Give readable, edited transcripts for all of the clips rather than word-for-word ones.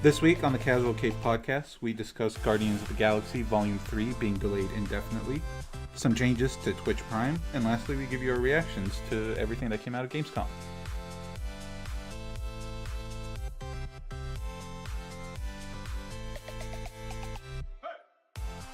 This week on the Casual Cave podcast, we discuss Guardians of the Galaxy Volume 3 being delayed indefinitely, some changes to Twitch Prime, and lastly we give you our reactions to everything that came out of Gamescom.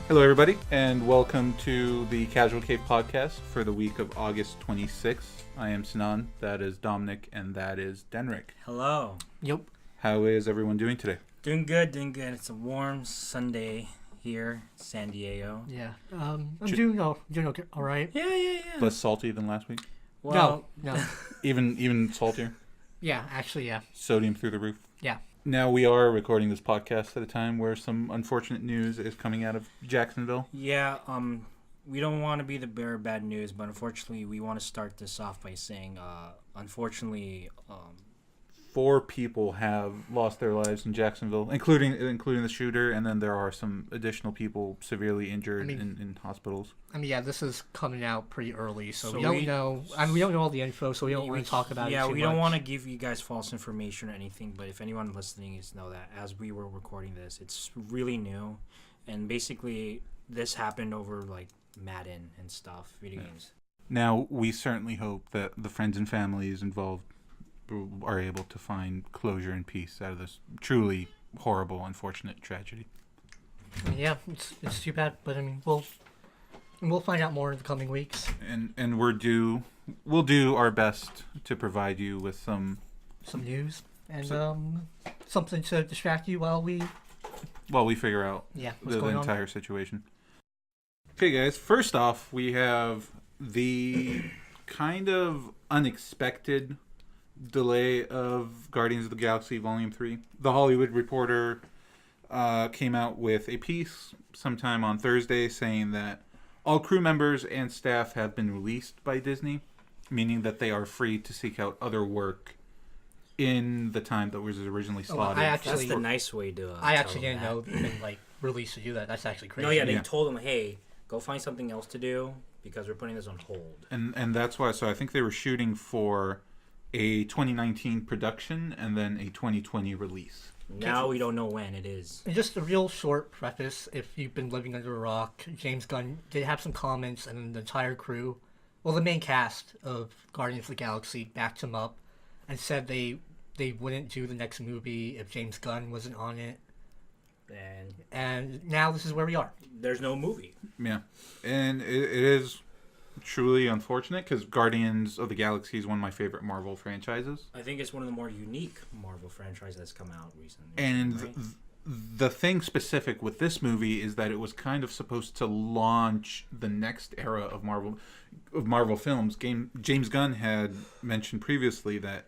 Hello everybody, and welcome to the Casual Cave podcast for the week of August 26th. I am Sinan, that is Dominic, and that is Denrick. Hello. Yep. How is everyone doing today? Doing good. It's a warm Sunday here, San Diego. Yeah. I'm doing okay, all right. Yeah. Less salty than last week? Well, No. Even saltier? Yeah, actually, yeah. Sodium through the roof? Yeah. Now we are recording this podcast at a time where some unfortunate news is coming out of Jacksonville. Yeah, we don't want to be the bearer of bad news, but unfortunately we want to start this off by saying, unfortunately, 4 people have lost their lives in Jacksonville, including the shooter, and then there are some additional people severely injured in hospitals. Yeah, this is coming out pretty early, so we we don't know all the info, so we don't want to talk about it too much. Yeah, we don't want to give you guys false information or anything, but if anyone listening is know that as we were recording this, it's really new, and basically this happened over like Madden and stuff, video games. Now, we certainly hope that the friends and families involved are able to find closure and peace out of this truly horrible, unfortunate tragedy. Yeah, it's too bad, but we'll find out more in the coming weeks. And we'll do our best to provide you with some news and something to distract you while we figure out the going entire situation. Okay, guys. First off, we have the kind of unexpected delay of Guardians of the Galaxy Volume 3. The Hollywood Reporter came out with a piece sometime on Thursday saying that all crew members and staff have been released by Disney, meaning that they are free to seek out other work in the time that was originally slotted. That's the nice way to I actually didn't know they've been released to do that. That's actually crazy. No, yeah, they told them, hey, go find something else to do because we're putting this on hold. And that's why, so I think they were shooting for a 2019 production and then a 2020 release. Now we don't know when it is. And just a real short preface, if you've been living under a rock, James Gunn did have some comments, and the entire crew, the main cast of Guardians of the Galaxy backed him up and said they wouldn't do the next movie if James Gunn wasn't on it. And now this is where we are. There's no movie. Yeah. And it is truly unfortunate because Guardians of the Galaxy is one of my favorite Marvel franchises. I think it's one of the more unique Marvel franchises that's come out recently. And right? the thing specific with this movie is that it was kind of supposed to launch the next era of Marvel films. James Gunn had mentioned previously that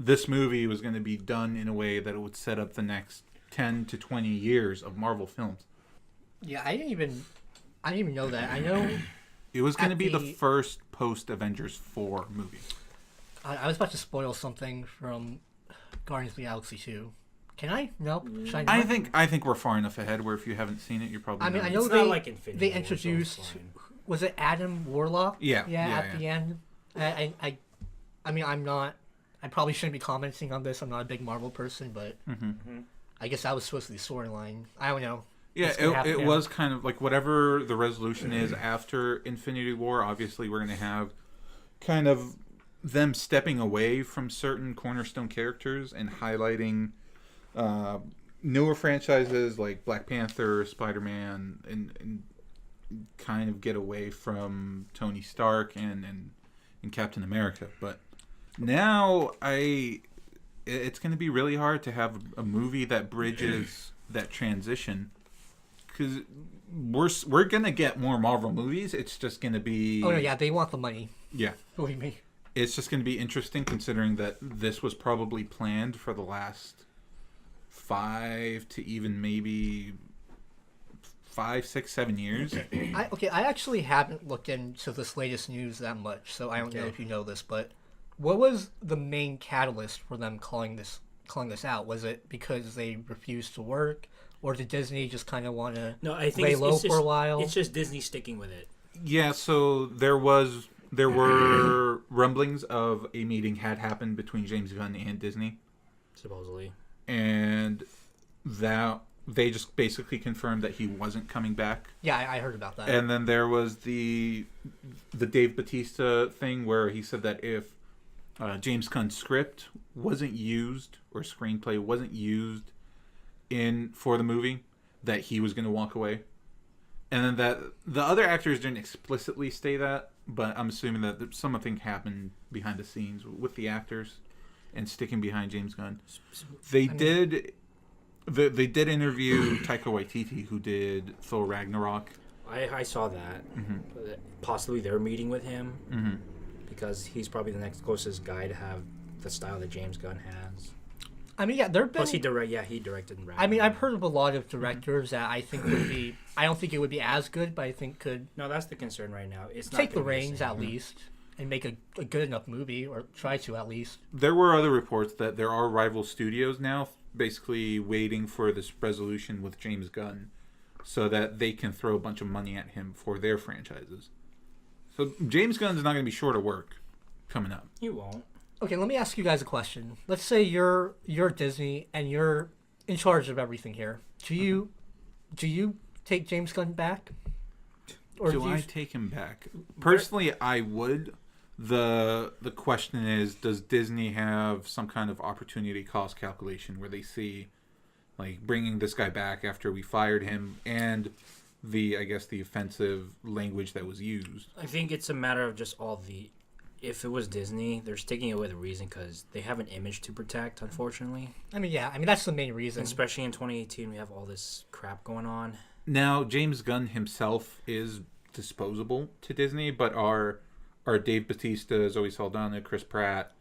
this movie was going to be done in a way that it would set up the next 10 to 20 years of Marvel films. Yeah, I didn't even know that. I know it was going to be the first post-Avengers 4 movie. I was about to spoil something from Guardians of the Galaxy 2. Can I? Nope. Should I I not? think we're far enough ahead where if you haven't seen it, you're probably not. I know it's not like Infinity they War, introduced, so it's fine. was it Adam Warlock? Yeah, at the end. I probably shouldn't be commenting on this. I'm not a big Marvel person, but I guess that was supposed to be the storyline. I don't know. Yeah, it was kind of like whatever the resolution is after Infinity War. Obviously, we're going to have kind of them stepping away from certain cornerstone characters and highlighting newer franchises like Black Panther, Spider-Man, and kind of get away from Tony Stark and Captain America. But now it's going to be really hard to have a movie that bridges that transition. Because we're going to get more Marvel movies. It's just going to be... Oh, no, yeah, they want the money. Yeah. Believe me. It's just going to be interesting considering that this was probably planned for the last 5 to even maybe 5, 6, 7 years. I actually haven't looked into this latest news that much, so I don't know if you know this, but what was the main catalyst for them calling this out? Was it because they refused to work? Or did Disney just kind of want to lay low for a while? It's just Disney sticking with it. Yeah, so there were rumblings of a meeting had happened between James Gunn and Disney. Supposedly. And that they just basically confirmed that he wasn't coming back. Yeah, I heard about that. And then there was the Dave Bautista thing where he said that if James Gunn's script wasn't used or screenplay wasn't used for the movie, that he was going to walk away. And then that the other actors didn't explicitly say that, but I'm assuming that something happened behind the scenes with the actors and sticking behind James Gunn. They did interview Taika Waititi, who did Thor Ragnarok. I saw that. Mm-hmm. Possibly they're meeting with him Mm-hmm. because he's probably the next closest guy to have the style that James Gunn has. I mean, yeah, there've been. Plus, he directed Ragnarok. I mean, I've heard of a lot of directors that I think would be. I don't think it would be as good, but I think could No, that's the concern right now. It's not take the gonna be reins same. at least and make a good enough movie, or try to at least. There were other reports that there are rival studios now basically waiting for this resolution with James Gunn so that they can throw a bunch of money at him for their franchises. So James Gunn's not going to be short of work coming up. You won't. Okay, let me ask you guys a question. Let's say you're Disney and you're in charge of everything here. Do you take James Gunn back? Or Do I take him back? Personally, I would. The question is, does Disney have some kind of opportunity cost calculation where they see, like, bringing this guy back after we fired him and the offensive language that was used? I think it's a matter of just all the. If it was Disney, they're sticking it with a reason because they have an image to protect, unfortunately. I mean, yeah. I mean, that's the main reason. Especially in 2018, we have all this crap going on. Now, James Gunn himself is disposable to Disney, but are Dave Bautista, Zoe Saldana, Chris Pratt,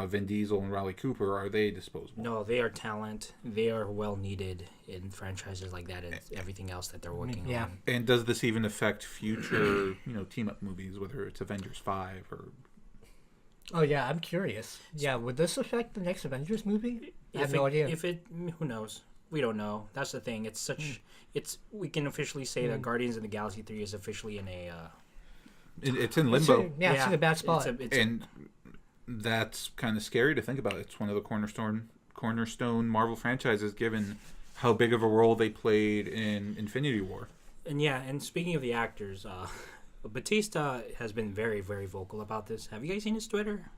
Vin Diesel, and Raleigh Cooper, are they disposable? No, they are talent. They are well needed in franchises like that and everything else that they're working Yeah. on. And does this even affect future, team-up movies, whether it's Avengers 5 or... Oh yeah, I'm curious. Yeah, would this affect the next Avengers movie? I have no idea. Who knows? We don't know. That's the thing. It's such. We can officially say that Guardians of the Galaxy 3 is officially in a. It's in limbo. It's in a bad spot. And that's kind of scary to think about. It's one of the cornerstone Marvel franchises, given how big of a role they played in Infinity War. And speaking of the actors, Batista has been very, very vocal about this. Have you guys seen his Twitter?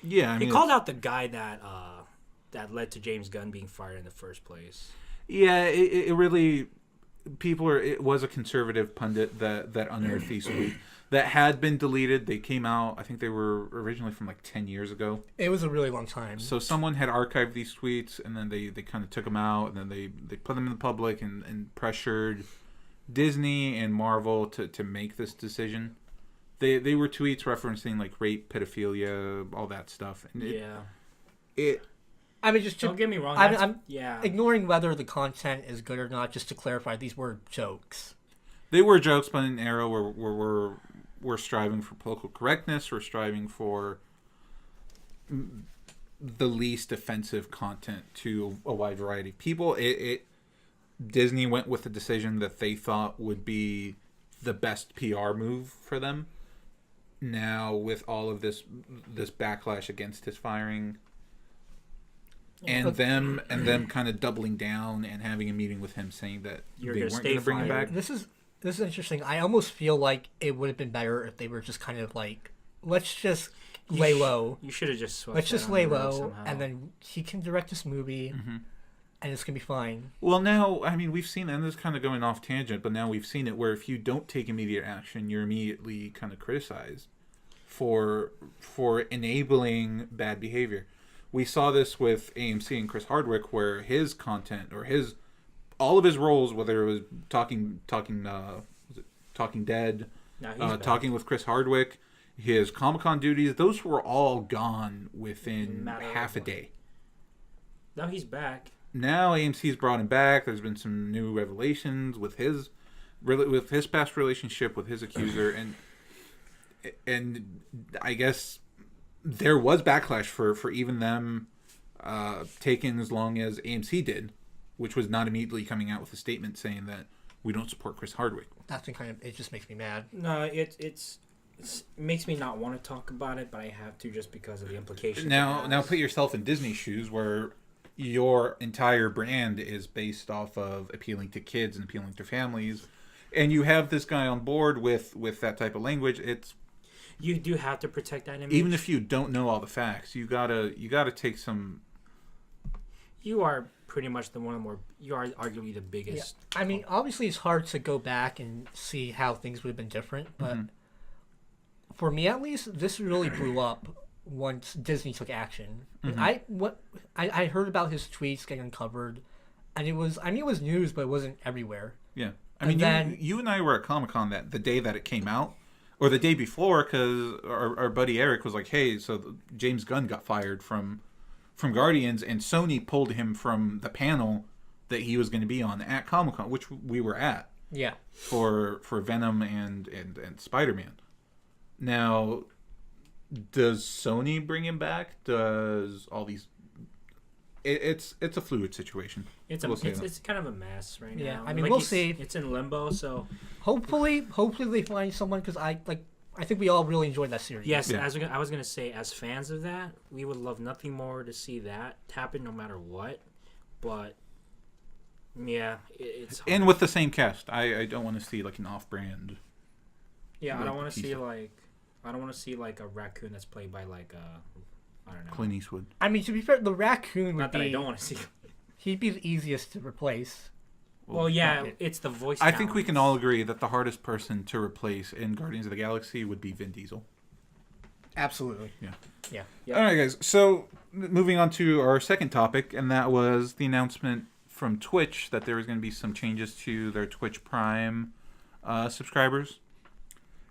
Yeah, I mean, he called out the guy that led to James Gunn being fired in the first place. Yeah, it really it was a conservative pundit that unearthed these tweets that had been deleted. They came out, I think they were originally from like 10 years ago. It was a really long time. So someone had archived these tweets, and then they kind of took them out, and then they put them in the public and pressured Disney and Marvel to make this decision. They were tweets referencing like rape, pedophilia, all that stuff. And I mean, just don't get me wrong. I'm ignoring whether the content is good or not. Just to clarify, these were jokes. They were jokes, but in an era where we're striving for political correctness, we're striving for the least offensive content to a wide variety of people. Disney went with a decision that they thought would be the best PR move for them. Now, with all of this backlash against his firing, and them kind of doubling down and having a meeting with him saying that they weren't going to bring him back. This is interesting. I almost feel like it would have been better if they were just kind of like, let's just lay low. You should have just let's just lay low, and then he can direct this movie. Mm-hmm. And it's going to be fine. Well, now, I mean, we've seen, and this is kind of going off tangent, but now we've seen it where if you don't take immediate action, you're immediately kind of criticized for enabling bad behavior. We saw this with AMC and Chris Hardwick, where his content or all of his roles, whether it was Talking Dead, talking with Chris Hardwick, his Comic-Con duties, those were all gone within half a day. Now he's back. Now AMC's brought him back. There's been some new revelations with his past relationship with his accuser, and I guess there was backlash for even them taking as long as AMC did, which was not immediately coming out with a statement saying that we don't support Chris Hardwick. That's it just makes me mad. No, it makes me not want to talk about it, but I have to just because of the implications. Now put yourself in Disney's shoes, where your entire brand is based off of appealing to kids and appealing to families, and you have this guy on board with that type of language, it's You do have to protect that image. even if you don't know all the facts, you gotta take some. You are pretty much you are arguably the biggest. I mean, obviously, it's hard to go back and see how things would have been different, but for me at least, this really blew up once Disney took action. I heard about his tweets getting uncovered, and it was news, but it wasn't everywhere. Yeah, And then- you and I were at Comic-Con the day that it came out, or the day before, because our buddy Eric was like, "Hey, so James Gunn got fired from Guardians, and Sony pulled him from the panel that he was going to be on at Comic-Con, which we were at Yeah. for Venom and Spider-Man." Now, does Sony bring him back? Does all these? It's a fluid situation. It's kind of a mess right now. Yeah, I mean, Like, we'll see. It's in limbo, so Hopefully they find someone, because I think we all really enjoyed that series. yes. Yeah. I was gonna say, as fans of that, we would love nothing more to see that happen, no matter what. But yeah, it's hard. And with the same cast, I don't want to see like an off-brand. Yeah, I like don't want to Batista. see like a raccoon that's played by like I don't know. Clint Eastwood. I mean, to be fair, the raccoon would Not that I be don't want to see. he'd be the easiest to replace. Well, yeah, it's the voice. I think we talent. can all agree that the hardest person to replace in Guardians of the Galaxy would be Vin Diesel. Absolutely. Yeah. Yeah. Yep. All right, guys. So moving on to our second topic, and that was the announcement from Twitch that there was going to be some changes to their Twitch Prime subscribers.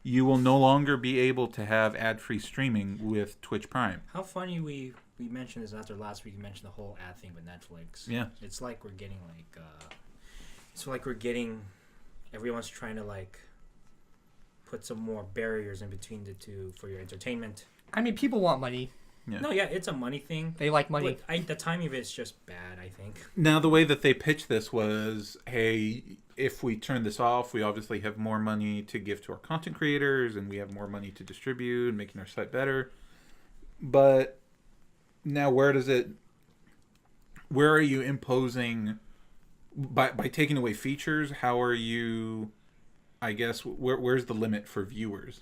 You will no longer be able to have ad-free streaming with Twitch Prime. How funny we mentioned this after last week. We mentioned the whole ad thing with Netflix. Yeah. It's like we're getting everyone's trying to like put some more barriers in between the two for your entertainment. I mean, people want money. Yeah. No, yeah, it's a money thing. They like money. But the timing of it's just bad, I think. Now, the way that they pitched this was, hey, if we turn this off, we obviously have more money to give to our content creators, and we have more money to distribute, making our site better. But now, where are you imposing, by taking away features, how are you, I guess, where's the limit for viewers?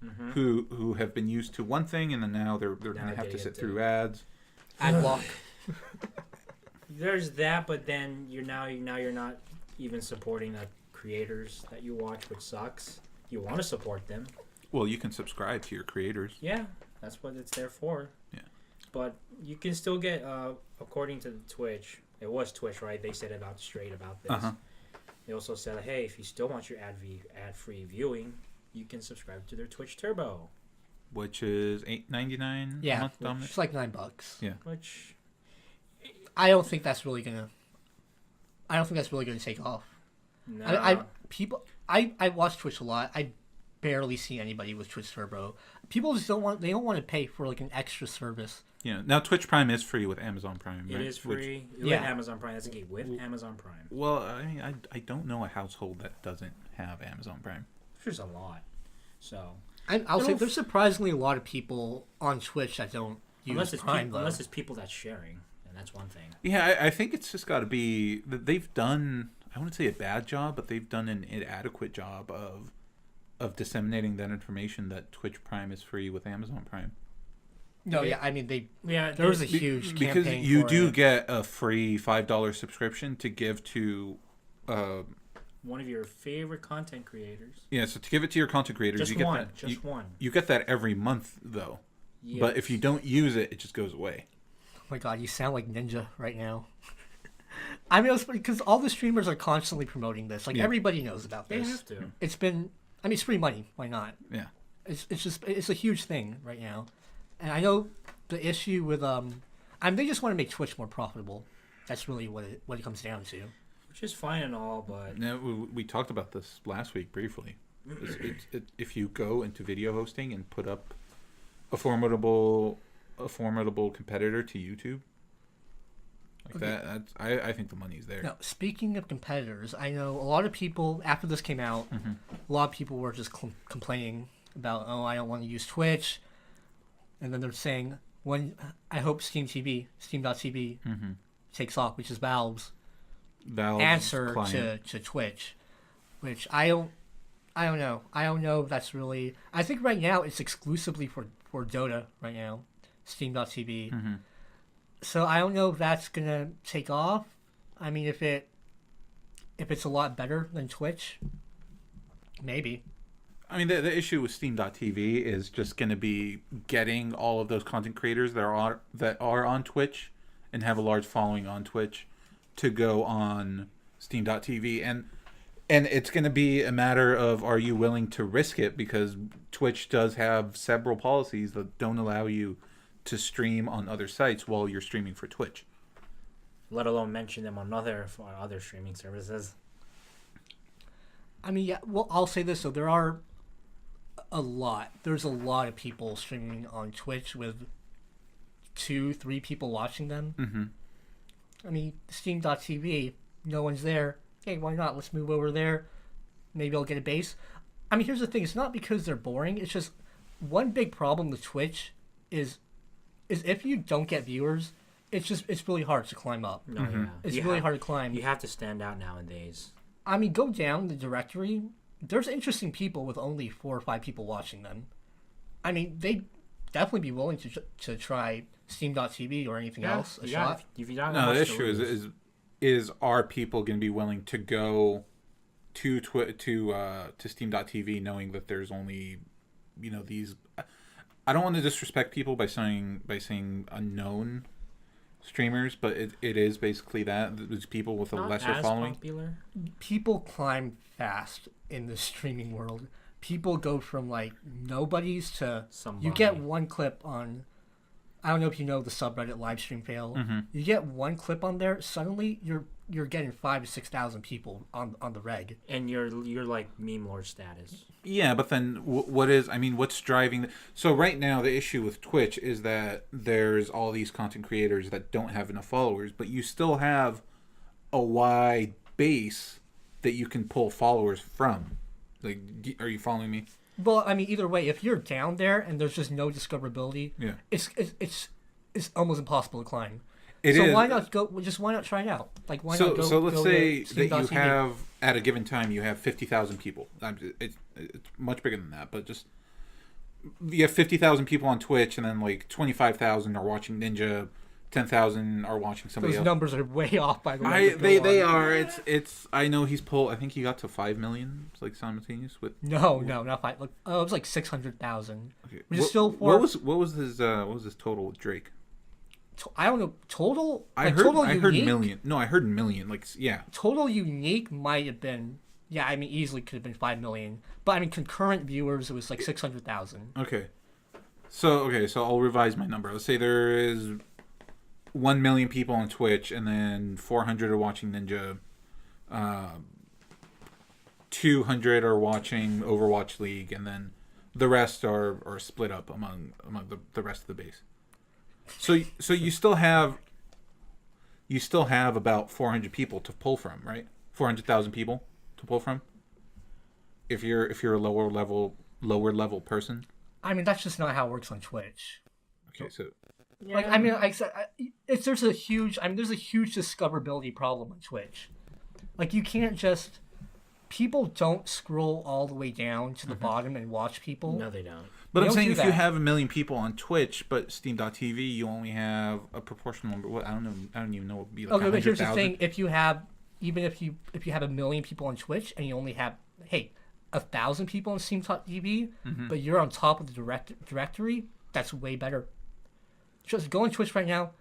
Mm-hmm. Who have been used to one thing, and then now they're going to have to sit through ads. Ad block. There's that, but then you're not even supporting the creators that you watch, which sucks. You want to support them. Well, you can subscribe to your creators. Yeah, that's what it's there for. Yeah. But you can still get, according to Twitch, it was Twitch, right? They said straight about this. Uh-huh. They also said, hey, if you still want your ad-free viewing, you can subscribe to their Twitch Turbo. Which is $8.99 a Yeah, month, Dominic? it's like $9. Yeah. Which, I don't think that's really gonna take off. no. I watch Twitch a lot. I barely see anybody with Twitch Turbo. People just don't want to pay for like an extra service. Yeah. Now, Twitch Prime is free with Amazon Prime, It right? is free. Yeah. With Amazon Prime. That's a gate with Amazon Prime. Well, I mean, I don't know a household that doesn't have Amazon Prime. There's a lot. So I'll say there's surprisingly a lot of people on Twitch that don't use Prime. unless it's people that's sharing, and that's one thing. Yeah, I think it's just got to be that they've done, I wouldn't say a bad job, but they've done an inadequate job of disseminating that information that Twitch Prime is free with Amazon Prime. No, yeah, I mean there was a Be- huge because campaign you for do it. get a free $5 subscription to give to One of your favorite content creators. yeah, so to give it to your content creators, Just you get one. that. Just one. You get that every month though. Yes. But if you don't use it, it just goes away. Oh my god, you sound like Ninja right now. I mean, because all the streamers are constantly promoting this. Like Yeah. everybody knows about They this. have to. It's been. I mean, it's free money. Why not? Yeah. It's a huge thing right now, and I know the issue with I mean, they just want to make Twitch more profitable. That's really what it comes down to. Which is fine and all, but Now, we talked about this last week briefly. If you go into video hosting and put up a formidable competitor to YouTube, like Okay. I think the money's there. Now, speaking of competitors, I know a lot of people after this came out, a lot of people were just complaining about, oh, I don't want to use Twitch, and then they're saying, when I hope Steam.tv takes off, which is Valve's Valve's answer client. to Twitch, which I don't know. I don't know if that's really. I think right now it's exclusively for Dota right now, Steam.tv. Mm-hmm. So I don't know if that's gonna take off. I mean, if it's a lot better than Twitch, maybe. I mean, the issue with Steam.tv is just going to be getting all of those content creators that are on Twitch and have a large following on Twitch to go on Steam.tv, and it's going to be a matter of, are you willing to risk it, because Twitch does have several policies that don't allow you to stream on other sites while you're streaming for Twitch. Let alone mention them on other streaming services. I mean, yeah. Well, I'll say this though: there's a lot of people streaming on Twitch with 2-3 people watching them. Mm-hmm. I mean, Steam.tv, no one's there. Hey, why not? Let's move over there. Maybe I'll get a base. I mean, here's the thing: it's not because they're boring. It's just one big problem with Twitch is if you don't get viewers, it's really hard to climb up. No, yeah. It's really hard to climb. You have to stand out nowadays. I mean, go down the directory. There's interesting people with only 4 or 5 people watching them. I mean, they'd definitely be willing to try Steam.tv or anything else a shot. No, the issue is are people going to be willing to go to Steam.tv knowing that there's only, these. I don't want to disrespect people by saying unknown streamers, but it is basically that. There's people with a lesser following. Popular. People climb fast in the streaming world. People go from like nobodies to Somebody. You get one clip on. I don't know if you know the subreddit livestream fail. Mm-hmm. You get one clip on there, suddenly you're getting 5,000 to 6,000 people on the reg, and you're like meme lord status. Yeah, but then what's driving? So right now the issue with Twitch is that there's all these content creators that don't have enough followers, but you still have a wide base that you can pull followers from. Like, are you following me? Well, I mean, either way, if you're down there and there's just no discoverability, yeah, it's almost impossible to climb. Why not go? Why not try it out? Like, why not go? So let's say that you TV? have at a given time you have 50,000 people. It's much bigger than that, but just you have 50,000 people on Twitch, and then like 25,000 are watching Ninja, 10,000 are watching somebody else. Those numbers are way off, by the way. They are. It's. I know he's pulled. I think he got to 5 million, like simultaneous with. No, not 5. Look, it was like 600,000. Okay. Which is still for. What was his total with Drake? I don't know. Total. I heard million. No, I heard million. Like, yeah. Total unique might have been. Yeah, I mean, easily could have been 5 million. But I mean, concurrent viewers, it was like 600,000. Okay. So I'll revise my number. Let's say there is 1 million people on Twitch, and then 400 are watching Ninja. 200 are watching Overwatch League, and then the rest are split up among the rest of the base. So you still have about 400 people to pull from, right? 400,000 people to pull from. If you're a lower level person. I mean, that's just not how it works on Twitch. Okay, so yeah. Like, I mean, there's a huge discoverability problem on Twitch. Like, you can't just. People don't scroll all the way down to the bottom and watch people. No, they don't. But I'm saying if you have 1 million people on Twitch, but Steam.tv, you only have a proportional number. What I don't know. I don't even know what would be like. Okay, but here's the thing: if you have 1 million people on Twitch and you only have 1,000 people on Steam.tv, but you're on top of the directory, that's way better. Just go on Twitch right now,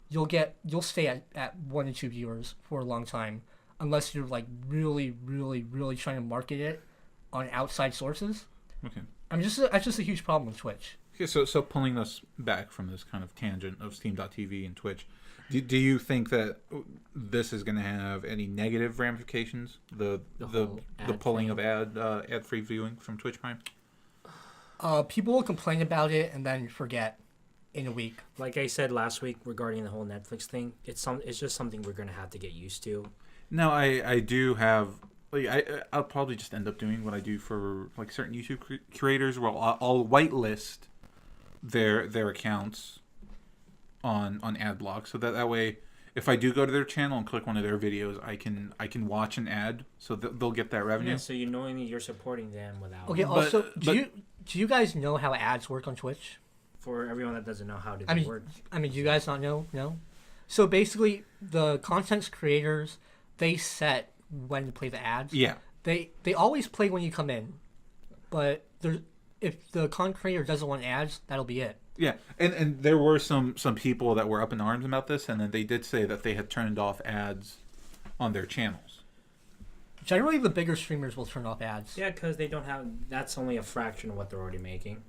you'll stay at 1 to 2 viewers for a long time, unless you're like really, really, really trying to market it on outside sources. Okay. I mean, that's just a huge problem with Twitch. Okay, so pulling us back from this kind of tangent of Steam.tv and Twitch, do you think that this is going to have any negative ramifications? The pulling of ad free viewing from Twitch Prime. People will complain about it and then forget in a week. Like I said last week regarding the whole Netflix thing, it's just something we're going to have to get used to. No, I do have. Like, I'll probably just end up doing what I do for like certain YouTube creators, where I'll whitelist their accounts on ad block, so that way if I do go to their channel and click one of their videos, I can watch an ad, so they'll get that revenue. Yeah, so you knowing you're supporting them without. Okay. Also, do you guys know how ads work on Twitch? For everyone that doesn't know how to work. Do you guys not know? No. So basically, the content creators, they set when to play the ads. Yeah. They always play when you come in, but if the content creator doesn't want ads, that'll be it. Yeah, and there were some people that were up in arms about this, and then they did say that they had turned off ads on their channels. Generally, the bigger streamers will turn off ads. Yeah, because they don't have. That's only a fraction of what they're already making.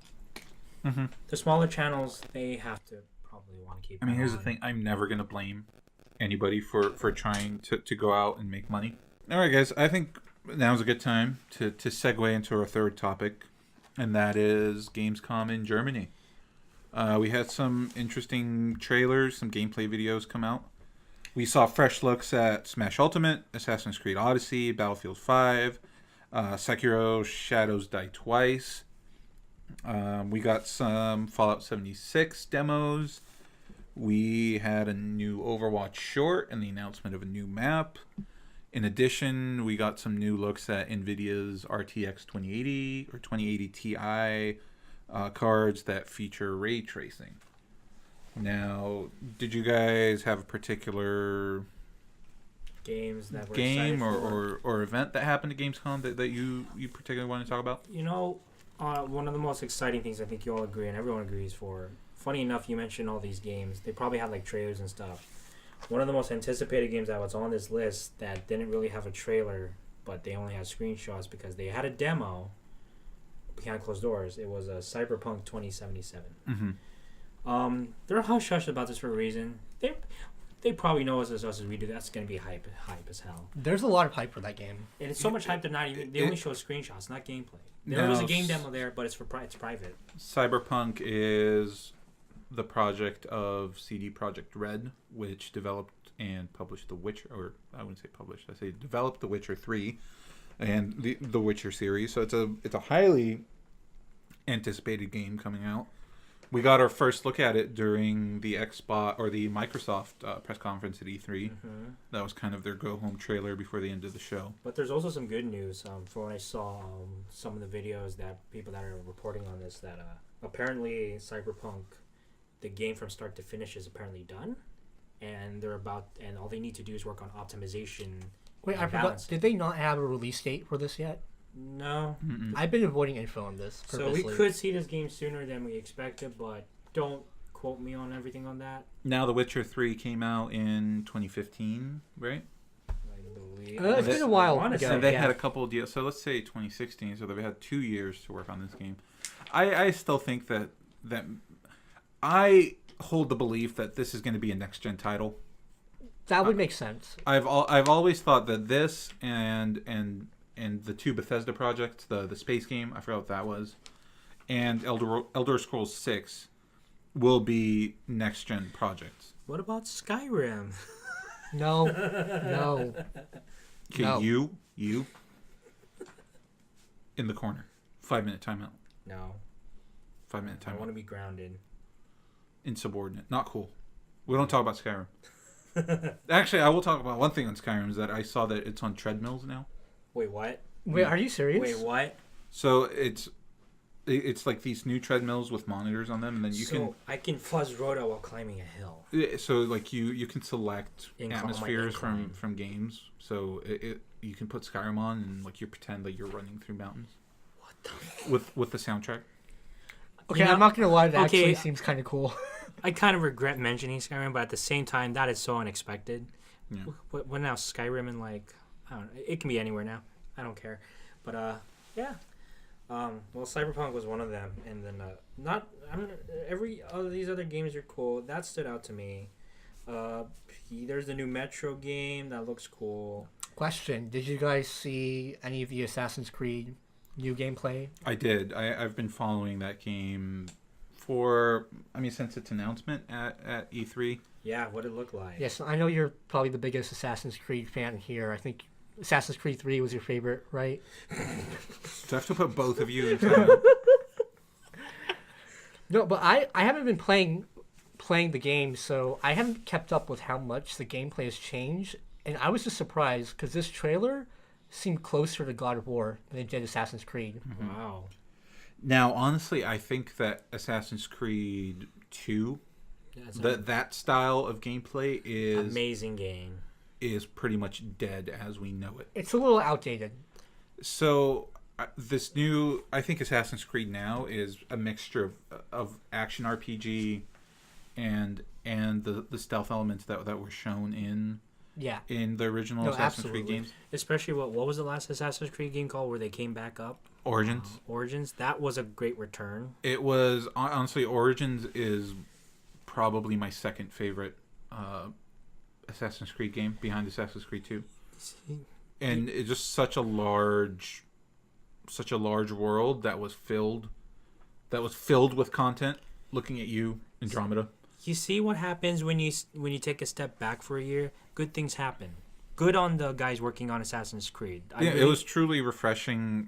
Mm-hmm. The smaller channels, they have to probably want to keep. I mean, here's the thing: I'm never gonna blame anybody for trying to go out and make money. All right, guys, I think now's a good time to segue into our third topic, and that is Gamescom in Germany. We had some interesting trailers, some gameplay videos come out. We saw fresh looks at Smash Ultimate, Assassin's Creed Odyssey, Battlefield 5, Sekiro Shadows Die Twice. We got some Fallout 76 demos. We had a new Overwatch short and the announcement of a new map. In addition, we got some new looks at NVIDIA's RTX 2080 or 2080 Ti cards that feature ray tracing. Now, did you guys have a particular games that were game or event that happened at Gamescom that you particularly want to talk about? You know, one of the most exciting things I think you all agree and everyone agrees for. Funny enough, you mentioned all these games. They probably had like trailers and stuff. One of the most anticipated games that was on this list that didn't really have a trailer, but they only had screenshots because they had a demo behind closed doors. It was a Cyberpunk 2077. Mm-hmm. They're hush-hush about this for a reason. They probably know as we do. That's going to be hype as hell. There's a lot of hype for that game. And it's so much hype that they only show screenshots, not gameplay. There was a game demo there, but it's private. Cyberpunk is the project of CD Projekt Red, which developed and published The Witcher, or I wouldn't say published, I say developed The Witcher 3 and the Witcher series. So it's a highly anticipated game coming out. We got our first look at it during the Xbox or the Microsoft press conference at E3. Mm-hmm. That was kind of their go-home trailer before the end of the show. But there's also some good news for when I saw some of the videos that people that are reporting on this, that apparently Cyberpunk, the game from start to finish is apparently done, and all they need to do is work on optimization. Wait, I forgot. Did they not have a release date for this yet? No. Mm-mm. I've been avoiding info on this purposely. So we could see this game sooner than we expected, but don't quote me on everything on that. Now, The Witcher 3 came out in 2015, right? I believe. It's been a while ago. And they had a couple of deals. So let's say 2016. So they've had 2 years to work on this game. I still think that I hold the belief that this is going to be a next-gen title. That would make sense. I've always thought that this and the 2 Bethesda projects, the space game, I forgot what that was, and Elder Scrolls 6 will be next-gen projects. What about Skyrim? No. Okay, No. You in the corner. 5-minute timeout. No. 5-minute I timeout. want to be grounded. Insubordinate. Not cool. We don't talk about Skyrim. Actually, I will talk about one thing on Skyrim is that I saw that it's on treadmills now. Wait, what? Wait, are you serious? Wait, what? So it's like these new treadmills with monitors on them, and then I can fuzz Rhoda while climbing a hill. So like you can select atmospheres incline. from games. So you can put Skyrim on and like you pretend like you're running through mountains. What the? With the soundtrack. Okay, I'm not gonna lie. That okay, actually seems kind of cool. I kind of regret mentioning Skyrim, but at the same time, that is so unexpected. Yeah. What now? Skyrim and like, I don't know. It can be anywhere now. I don't care. But yeah. Well, Cyberpunk was one of them, and then every of these other games are cool. That stood out to me. There's the new Metro game that looks cool. Question: did you guys see any of the Assassin's Creed new gameplay? I did. I've been following that game since its announcement at E3. Yeah, what it looked like. Yes, I know you're probably the biggest Assassin's Creed fan here. I think Assassin's Creed 3 was your favorite, right? Do I have to put both of you in time? No, but I haven't been playing playing the game, so I haven't kept up with how much the gameplay has changed, and I was just surprised because this trailer seemed closer to God of War than it did Assassin's Creed. Wow. Now, honestly, I think that Assassin's Creed 2, that style of gameplay amazing game. is pretty much dead as we know it. It's a little outdated. So I think Assassin's Creed now is a mixture of action RPG and the stealth elements that were shown in the original Assassin's Creed games. Especially what was the last Assassin's Creed game called where they came back up? Origins. Origins. That was a great return. It was, honestly, Origins is probably my second favorite Assassin's Creed game behind Assassin's Creed 2. And it's just such a large world that was filled with content. Looking at you, Andromeda. You see what happens when you take a step back for a year? Good things happen. Good on the guys working on Assassin's Creed. It was truly refreshing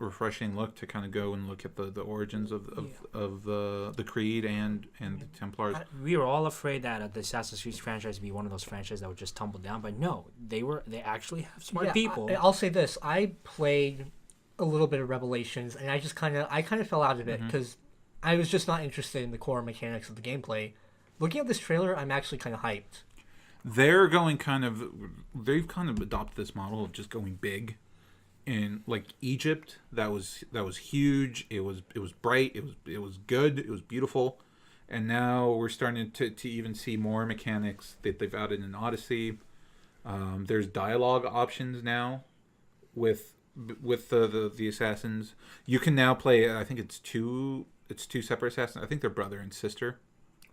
look to kind of go and look at the origins of the Creed and the Templars. We were all afraid that the Assassin's Creed franchise would be one of those franchises that would just tumble down, but no, they actually have smart people. I'll say this: I played a little bit of Revelations, and I kind of fell out of it because I was just not interested in the core mechanics of the gameplay. Looking at this trailer, I'm actually kind of hyped. They've kind of adopted this model of just going big. In like Egypt, that was huge. It was bright. It was good. It was beautiful. And now we're starting to even see more mechanics that they've added in Odyssey. There's dialogue options now with the assassins. You can now play. I think it's two separate assassins. I think they're brother and sister.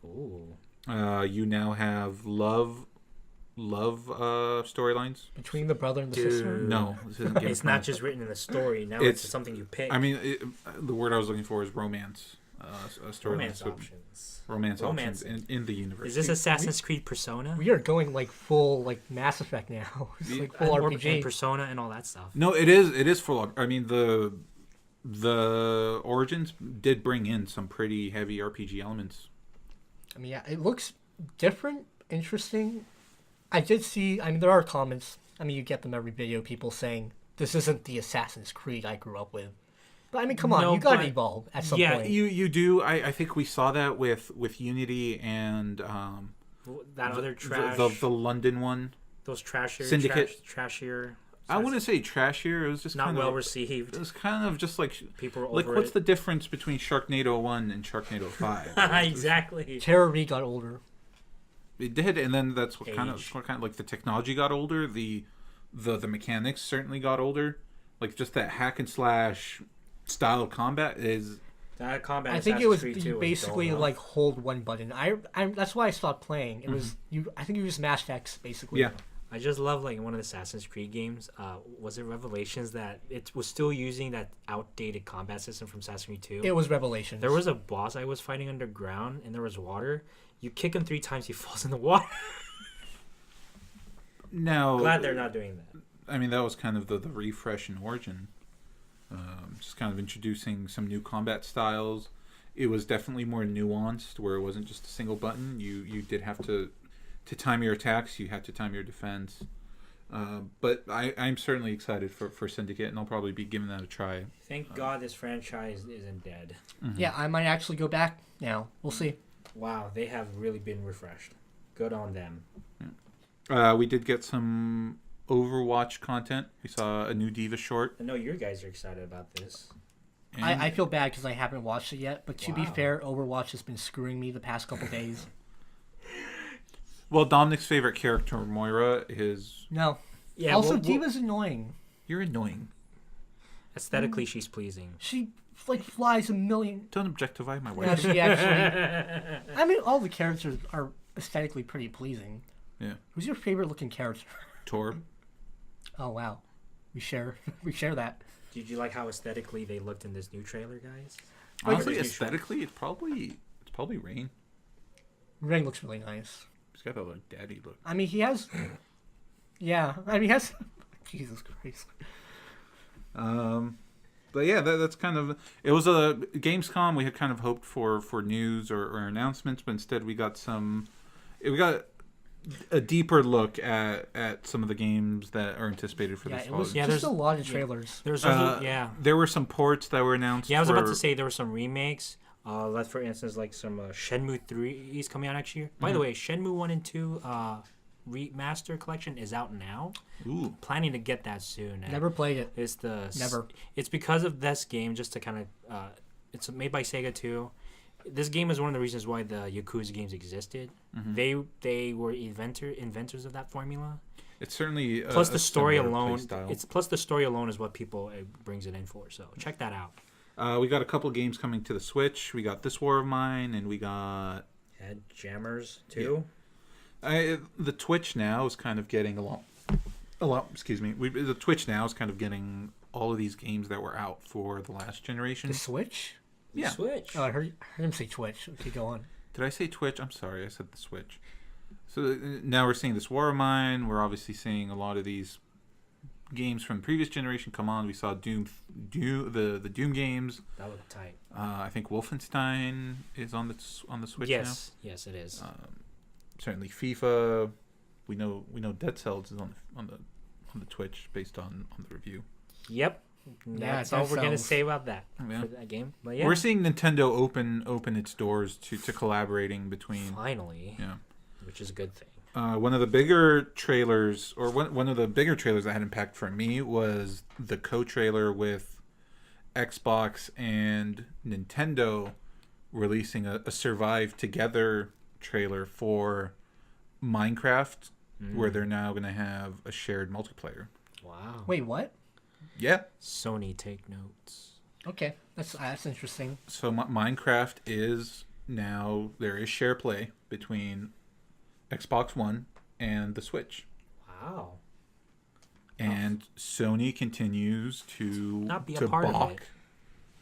Ooh. You now have love storylines between the brother and the sister. No, this isn't it's not just written in the story. Now it's something you pick. I mean, the word I was looking for is romance. Romance options in the universe. Is this Assassin's Creed Persona? We are going like full like Mass Effect now. It's like full RPG and Persona and all that stuff. No, it is full. I mean, the Origins did bring in some pretty heavy RPG elements. I mean, yeah, it looks different, interesting. I did see, there are comments, you get them every video, people saying, this isn't the Assassin's Creed I grew up with. But, come on, you gotta evolve at some point. Yeah, you do. I think we saw that with Unity and that other trash. The London one. Those trashier. Syndicate. Trashier. I wouldn't say trashier. It was just not kind well of, received. It was kind of just like people were over like what's the difference between Sharknado 1 and Sharknado 5? Exactly. Terror Re got older. It did, and then that's what kind of like the technology got older. The mechanics certainly got older. Like just that hack and slash style of combat is. That combat. I think it was basically like hold one button. I that's why I stopped playing. It was you. I think you just mashed X basically. Yeah. I just love like one of the Assassin's Creed games. Was it Revelations that it was still using that outdated combat system from Assassin's Creed 2? It was Revelations. There was a boss I was fighting underground and there was water. You kick him 3 times, he falls in the water. No. Glad they're not doing that. I mean, that was kind of the refresh in Origin. Just kind of introducing some new combat styles. It was definitely more nuanced, where it wasn't just a single button. You did have to time your attacks, you had to time your defense. But I'm certainly excited for Syndicate, and I'll probably be giving that a try. Thank God this franchise isn't dead. Mm-hmm. Yeah, I might actually go back now. We'll see. Wow, they have really been refreshed. Good on them. Yeah. We did get some Overwatch content. We saw a new Diva short. I know you guys are excited about this. I feel bad because I haven't watched it yet, but to be fair, Overwatch has been screwing me the past couple days. Well, Dominic's favorite character, Moira, is... No. Yeah. Also, Diva's annoying. You're annoying. Aesthetically, she's pleasing. She, flies a million... Don't objectify my wife. Yeah, she actually... all the characters are aesthetically pretty pleasing. Yeah. Who's your favorite-looking character? Torb. Oh, wow. We share that. Did you like how aesthetically they looked in this new trailer, guys? Honestly, aesthetically, it's probably Rain. Rain looks really nice. He's got that like daddy look. I mean, he has. Yeah, I mean, he has. Jesus Christ. But yeah, that's kind of it. Was a Gamescom. We had kind of hoped for news or announcements, but instead we got a deeper look at some of the games that are anticipated for this it fall. was Yeah, just there's- a lot of trailers. There's There were some ports that were announced. Yeah, I was about for- to say there were some remakes. Like for instance, like some Shenmue 3 is coming out next year. By the way, Shenmue 1 and 2 remaster collection is out now. Ooh. Planning to get that soon. And Never played it. It's Never. It's because of this game, just to kind of. It's made by Sega too. This game is one of the reasons why the Yakuza games existed. They were inventors of that formula. It's certainly Plus the story similar alone. playstyle. Plus the story alone is what people brings it in for. So check that out. We got a couple games coming to the Switch. We got This War of Mine, and we got Head Jammers too. the Twitch now is kind of getting a lot. Excuse me. The Twitch now is kind of getting all of these games that were out for the last generation. The Switch? Yeah. Switch. Oh, I heard him say Twitch. Okay, go on. Did I say Twitch? I'm sorry, I said the Switch. So now we're seeing This War of Mine. We're obviously seeing a lot of these games from the previous generation come on. We saw the Doom games. That looked tight. I think Wolfenstein is on the Switch now. Yes, it is. Certainly FIFA. We know Dead Cells is on the Twitch based on the review. Yep. Yeah, That's all we're gonna sounds- say about that Yeah. for that game. But yeah, We're seeing Nintendo open its doors to collaborating between. finally, Yeah. which is a good thing. One of the bigger trailers, or one of the bigger trailers that had impact for me was the co-trailer with Xbox and Nintendo releasing a Survive Together trailer for Minecraft, where they're now going to have a shared multiplayer. Wow. Wait, what? Yeah. Sony, take notes. Okay, that's interesting. So Minecraft is now, there is share play between Xbox One and the Switch. Wow. And Sony continues to Not be a part of it.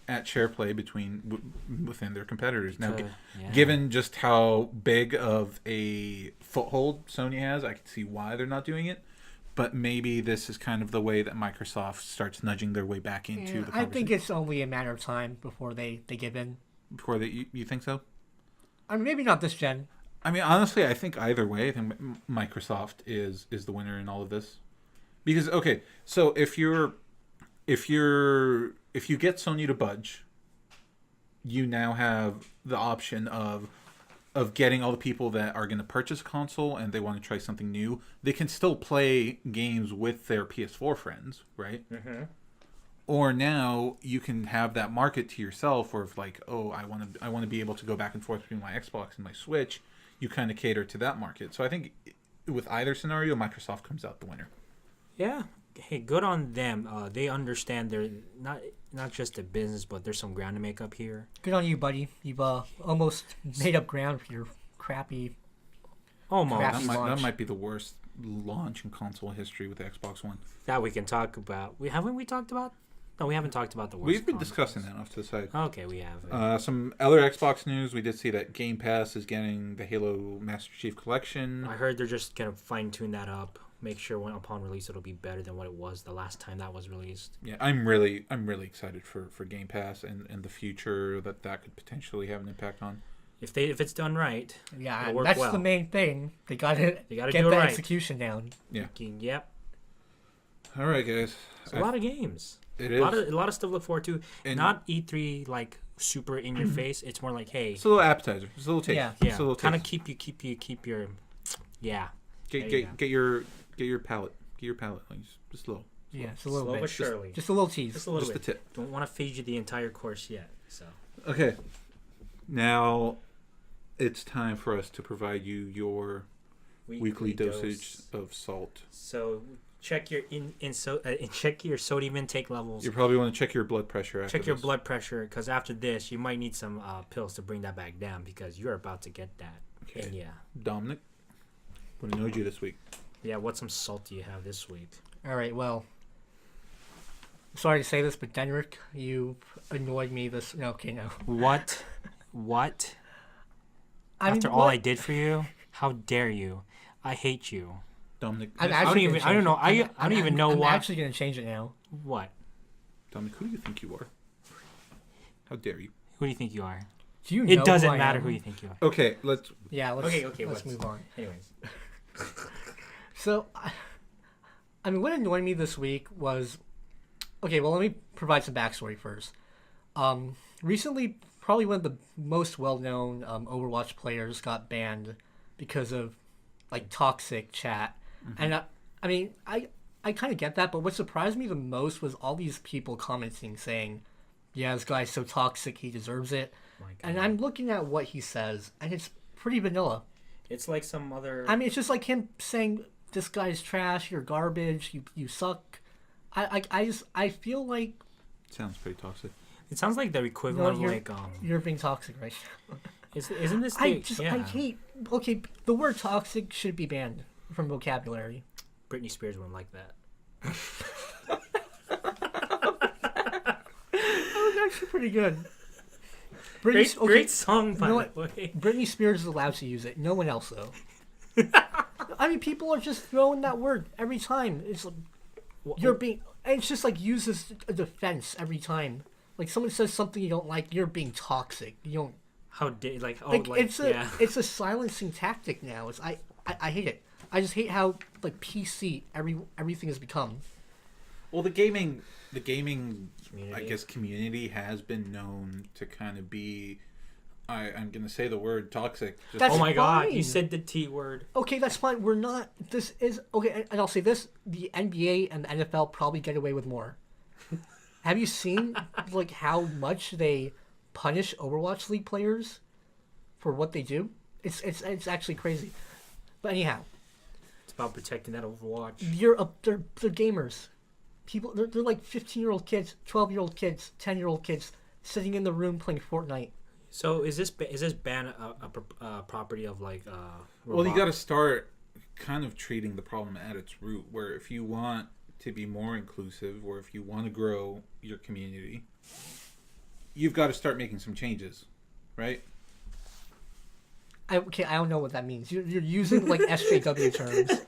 at share play within their competitors. Now, Yeah. given just how big of a foothold Sony has, I can see why they're not doing it. But maybe this is kind of the way that Microsoft starts nudging their way back into the I conversation. think it's only a matter of time before they give in. Before you think so? I mean, maybe not this gen. I mean, honestly, I think either way, I think Microsoft is the winner in all of this. Because okay, so if you get Sony to budge, you now have the option of getting all the people that are going to purchase a console and they want to try something new. They can still play games with their PS4 friends, right? Mm-hmm. Or now you can have that market to yourself, or if like, oh, I want to be able to go back and forth between my Xbox and my Switch. You kind of cater to that market. So I think with either scenario, Microsoft comes out the winner. Yeah. Hey, good on them. They understand they're not just a business, but there's some ground to make up here. Good on you, buddy. You've almost made up ground for your crappy. Almost. Crap. That Launch. might be the worst launch in console history with the Xbox One. That we can talk about. We talked about? No, we haven't talked about the worst. We've been consoles. discussing that off to the side. Okay, we have. Some other Xbox news. We did see that Game Pass is getting the Halo Master Chief Collection. I heard they're just gonna fine tune that up. Make sure when upon release it'll be better than what it was the last time that was released. Yeah, I'm really excited for Game Pass and the future that could potentially have an impact on. If it's done right, Yeah, it'll work that's well. the main thing. They gotta do get it the right. execution down. Yep. All right, guys. It's a lot of games. It A is. lot of stuff to look forward to. And- Not E3 like super in your face. It's more like, hey, It's a little appetizer. It's a little taste. Yeah. It's a little kind of taste. keep your yeah. Get there you get your palate. Get your palate. Like, just a little. Yeah, it's a little Slow bit. but surely. Just a little tease. Just a little Just the bit. tip. Don't want to feed you the entire course yet. So Okay. Now it's time for us to provide you your weekly dosage of salt. So check your check your sodium intake levels. You probably want to check your blood pressure after Check your this. blood pressure, because after this, you might need some pills to bring that back down, because you're about to get that. Okay. And yeah. Dominic, what annoyed you this week? Yeah, what some salt do you have this week? All right, well, sorry to say this, but Denrick, you annoyed me this. No, okay, no. What? What? I After mean, all what? I did for you? How dare you? I hate you. Dominic, I'm this- actually I don't gonna know. change it. I don't even know I'm why. actually gonna change it now. What? Dominic, who do you think you are? How dare you? Who do you think you are? Do you know It doesn't who I matter am? who you think you are. Okay, let's. Yeah, Okay, let's move on. Anyways. So, I mean, what annoyed me this week was... Okay, well, let me provide some backstory first. Recently, probably one of the most well-known Overwatch players got banned because of, like, toxic chat. Mm-hmm. And, I mean, I kind of get that, but what surprised me the most was all these people commenting saying, yeah, this guy's so toxic, he deserves it. And I'm looking at what he says, and it's pretty vanilla. It's like some other... I mean, it's just like him saying, this guy's trash, you're garbage, you suck. I feel like... Sounds pretty toxic. It sounds like the equivalent of like... You're being toxic, right? Isn't this... I hate... Okay, the word toxic should be banned from vocabulary. Britney Spears wouldn't like that. That was actually pretty good. Great song, by the way. Britney Spears is allowed to use it. No one else, though. I mean, people are just throwing that word every time. It's like, you're being... It's just like used as a defense every time. Like, someone says something you don't like, you're being toxic. You don't... How dare... Like, it's a silencing tactic now. I hate it. I just hate how, like, PC everything has become. Well, the gaming community. I guess community has been known to kind of be, I'm going to say the word toxic. That's oh my god, fine. you said the T word. Okay, that's fine. We're not, this is, okay, and I'll say this, the NBA and the NFL probably get away with more. Have you seen, like, how much they punish Overwatch League players for what they do? It's actually crazy. But anyhow. It's about protecting that Overwatch. They're gamers. People, they're like 15-year-old kids, 12-year-old kids, 10-year-old kids sitting in the room playing Fortnite. So is this ban a property of like well, you got to start kind of treating the problem at its root, where if you want to be more inclusive or if you want to grow your community, you've got to start making some changes, right? I don't know what that means. You're using like SJW terms.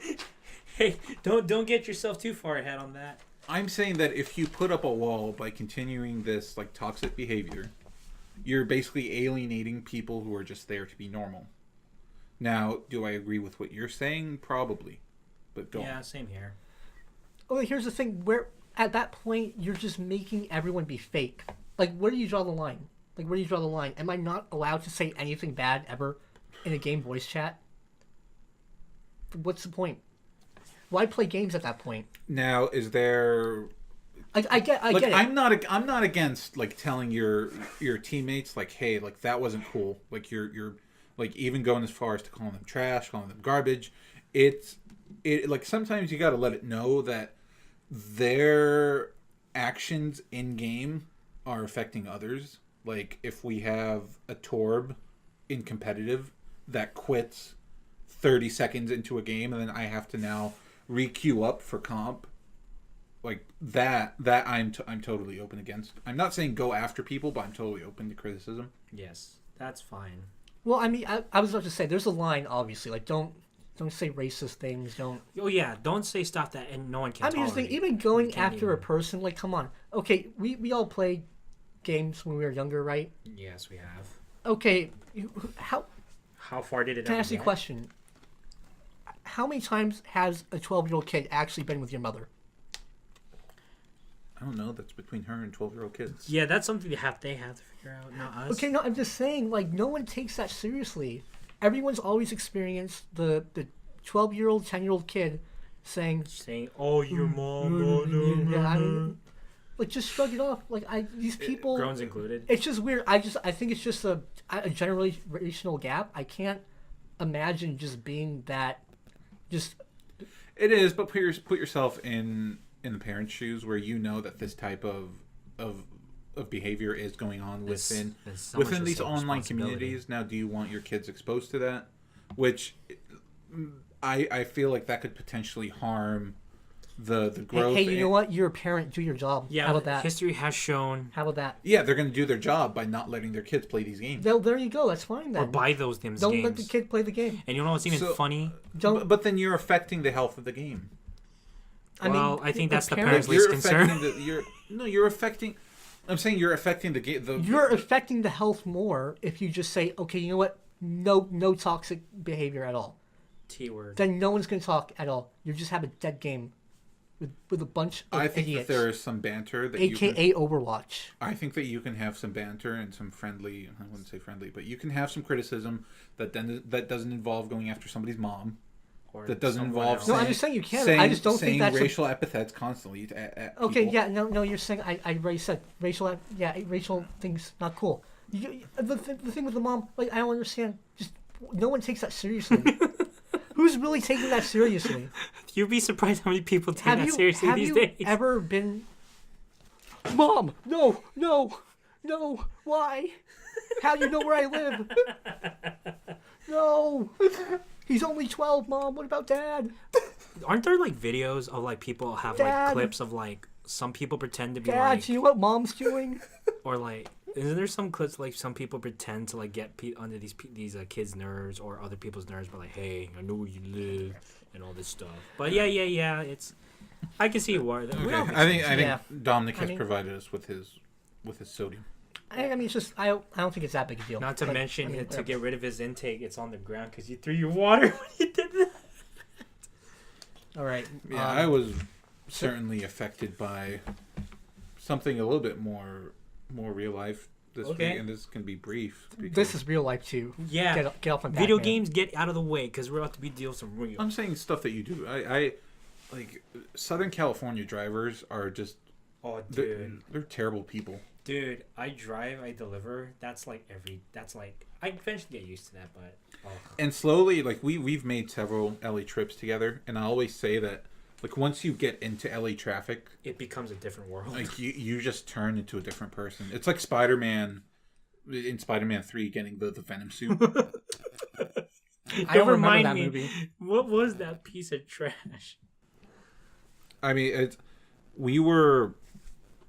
Hey, don't get yourself too far ahead on that. I'm saying that if you put up a wall by continuing this like toxic behavior, you're basically alienating people who are just there to be normal. Now, do I agree with what you're saying? Probably. But go on. Yeah, same here. Oh, here's the thing. Where at that point you're just making everyone be fake. Like, where do you draw the line? Like, where do you draw the line? Am I not allowed to say anything bad ever in a game voice chat? What's the point? Why play games at that point? Now, is there? I get it. I'm not against like telling your teammates like, hey, like that wasn't cool. Like you're like even going as far as to calling them trash, calling them garbage. It like sometimes you got to let it know that their actions in game are affecting others. Like if we have a Torb in competitive that quits 30 seconds into a game and then I have to now re-queue up for comp, like that I'm totally open against. I'm not saying go after people, but I'm totally open to criticism. Yes, that's fine. Well, I mean, I was about to say there's a line, obviously. Like don't say racist things. Don't. Oh yeah, don't say stuff that and no one can. I mean, just think, even going after a person, like, come on. Okay, we all played games when we were younger, right? Yes, we have. Okay, how far did it? Can I ask you a question? How many times has a 12-year-old kid actually been with your mother? I don't know. That's between her and 12-year-old kids. Yeah, that's something they have to figure out. Not us. Okay, no, I'm just saying, like, no one takes that seriously. Everyone's always experienced the 12-year-old, 10-year-old kid saying, "Oh, your mom." Yeah, I mean, like, just shrug it off. Like, these people, groans included. It's just weird. I think it's just a generational gap. I can't imagine just being that. Just. It is, but put yourself in the parents' shoes, where you know that this type of behavior is going on within these online communities. Now, do you want your kids exposed to that? Which I feel like that could potentially harm the growth. Hey, you know what? You're a parent. Do your job. Yeah, how about that? History has shown. How about that? Yeah, they're going to do their job by not letting their kids play these games. Well, there you go. That's fine then. Or buy those games. Don't let the kid play the game. And you know what's even funny? But then you're affecting the health of the game. Well, I think that's the parents- parents' Like, least you're concern. affecting you're affecting. I'm saying you're affecting the game. You're affecting the health more if you just say, okay, you know what? No toxic behavior at all. T word. Then no one's gonna talk at all. You just have a dead game with a bunch of I think idiots. that there is some banter that you can, AKA Overwatch. I think that you can have some banter and some friendly. I wouldn't say friendly, but you can have some criticism that doesn't involve going after somebody's mom. Or That doesn't someone involve. else. No, I'm saying- just saying you can. saying- I just don't think saying that's racial epithets constantly at okay. people. Yeah, no, you're saying I already said racial. Yeah, racial things not cool. The thing with the mom, like I don't understand. Just no one takes that seriously. Who's really taking that seriously? You'd be surprised how many people take that seriously have these you days. ever been? Mom, no. Why? How do you know where I live? No. He's only 12, Mom. What about Dad? Aren't there like videos of like people have Dad. like clips of like some people pretend to be Dad, like do you know what Mom's doing? or like isn't there some clips like some people pretend to like get under these kids' nerves or other people's nerves by like, hey, I know where you live and all this stuff. But yeah, it's I can see why. Okay. I think Yeah. Dominic has I mean- provided us with his sodium. I mean, it's just I don't think it's that big a deal. Not to Like, mention I mean, to get rid of his intake, it's on the ground because you threw your water when you did that. All right. Yeah, I was certainly affected by something a little bit more real life this Okay. week, and this can be brief. because- This is real life too. Yeah, Get off my back, video man. games get out of the way because we're about to be dealing with some real. I'm saying stuff that you do. I like Southern California drivers are just Oh, they're terrible people. Dude, I drive, I deliver. That's like I eventually get used to that, but And slowly, like we've made several LA trips together, and I always say that like once you get into LA traffic, it becomes a different world. like you just turn into a different person. It's like Spider-Man in Spider-Man 3 getting the Venom suit. I don't remember Remind that me, movie. what was that piece of trash? I mean, we were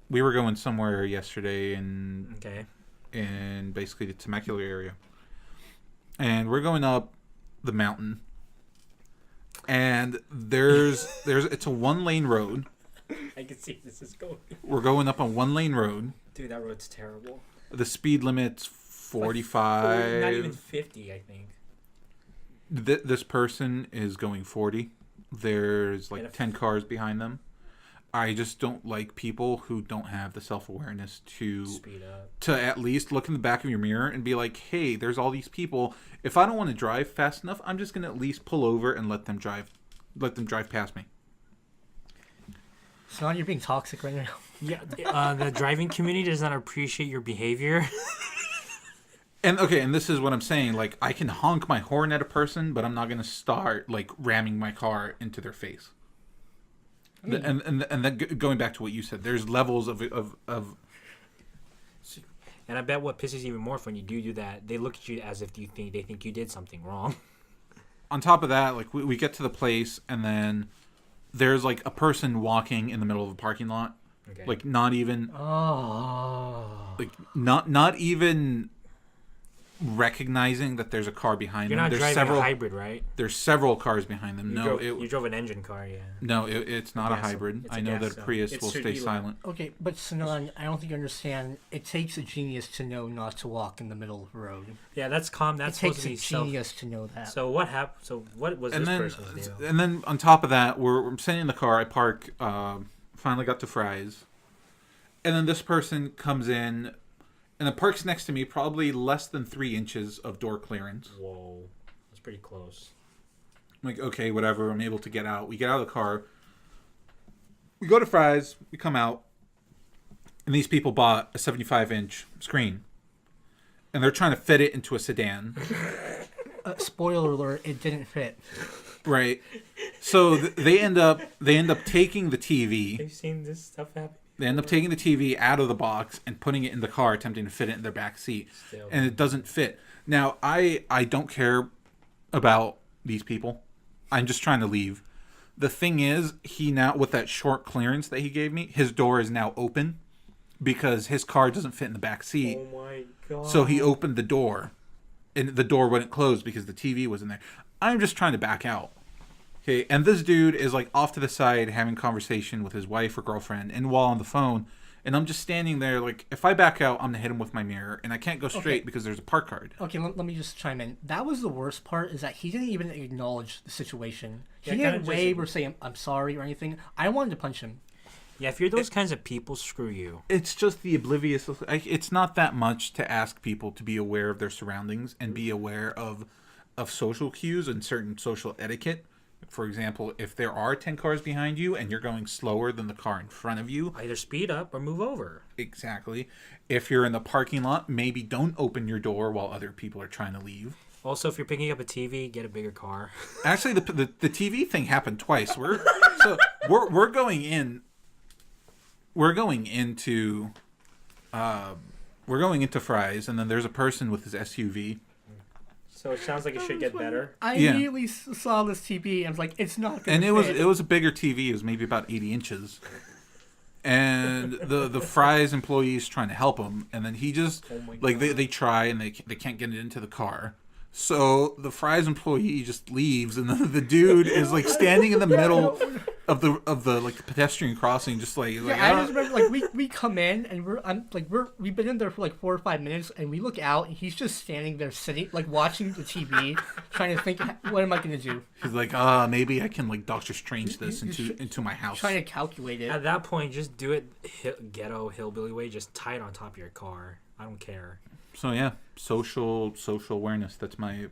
going somewhere yesterday in Okay. basically the Temecula area, and we're going up the mountain, and there's it's a 1-lane road. I can see this is going. We're going up a 1-lane road. Dude, that road's terrible. The speed limit's 45. Not even 50, I think. This person is going 40. There's And like if- 10 cars behind them. I just don't like people who don't have the self-awareness to Speed up. at least look in the back of your mirror and be like, hey, there's all these people. If I don't want to drive fast enough, I'm just going to at least pull over and let them drive past me. So now you're being toxic right now. Yeah, the driving community does not appreciate your behavior. And okay, and this is what I'm saying. Like, I can honk my horn at a person, but I'm not going to start like ramming my car into their face. And then going back to what you said, there's levels of And I bet what pisses you even more if when you do that, they look at you as if they think you did something wrong. on top of that, like we get to the place, and then there's like a person walking in the middle of a parking lot, Okay. like not even Oh. like not even recognizing that there's a car behind You're them. not There's driving several a hybrid, right? there's several cars behind them. You drove an engine car, yeah. It's not a Gas- hybrid. it's I a know gas, that so Prius it will should stay be like- silent. Okay, but Sinan, I don't think you understand. It takes a genius to know not to walk in the middle of the road. Yeah, that's calm. That's It supposed takes to a be self. genius to know that. So what happened? So what was And this then person's deal? and then on top of that, we're sitting in the car. I park. Finally got to Fry's, and then this person comes in, and it parks next to me, probably less than 3 inches of door clearance. Whoa, that's pretty close. I'm like, okay, whatever. I'm able to get out. We get out of the car. We go to Fry's. We come out, and these people bought a 75-inch screen, and they're trying to fit it into a sedan. Spoiler alert: it didn't fit. Right. So they end up taking the TV. Have you seen this stuff happen? They end up taking the TV out of the box and putting it in the car, attempting to fit it in their back seat, Still. and it doesn't fit. Now, I don't care about these people. I'm just trying to leave. The thing is, he now, with that short clearance that he gave me, his door is now open because his car doesn't fit in the back seat. Oh my god. So he opened the door, and the door wouldn't close because the TV was in there. I'm just trying to back out. Okay, and this dude is like off to the side having conversation with his wife or girlfriend, and while on the phone, and I'm just standing there like, if I back out, I'm gonna hit him with my mirror, and I can't go straight because there's a park card. Okay, let me just chime in. That was the worst part, is that he didn't even acknowledge the situation. He Yeah, didn't wave or say, I'm sorry or anything. I wanted to punch him. Yeah, if you're those kinds of people, screw you. It's just the oblivious. It's not that much to ask people to be aware of their surroundings and be aware of social cues and certain social etiquette. For example, if there are 10 cars behind you and you're going slower than the car in front of you, Either speed up or move over. exactly. If you're in the parking lot, maybe don't open your door while other people are trying to leave. Also, if you're picking up a TV, get a bigger car. Actually, the TV thing happened twice. We're going in. We're going into Fry's, and then there's a person with his SUV. So it sounds like it should get better. I Yeah. immediately saw this TV and was like, it's not going And to it was a bigger TV. It was maybe about 80 inches. And the Fry's employees trying to help him, and then he just they try and they can't get it into the car. So the Fry's employee just leaves, and then the dude is like standing in the middle of the like pedestrian crossing, just like I just remember, like, we come in and we've been in there for like 4 or 5 minutes, and we look out and he's just standing there sitting, like, watching the TV, trying to think, what am I gonna do? He's like, maybe I can like Doctor Strange this into my house. Trying to calculate it. At that point, just do it ghetto hillbilly way. Just tie it on top of your car. I don't care. So yeah, social awareness. That's my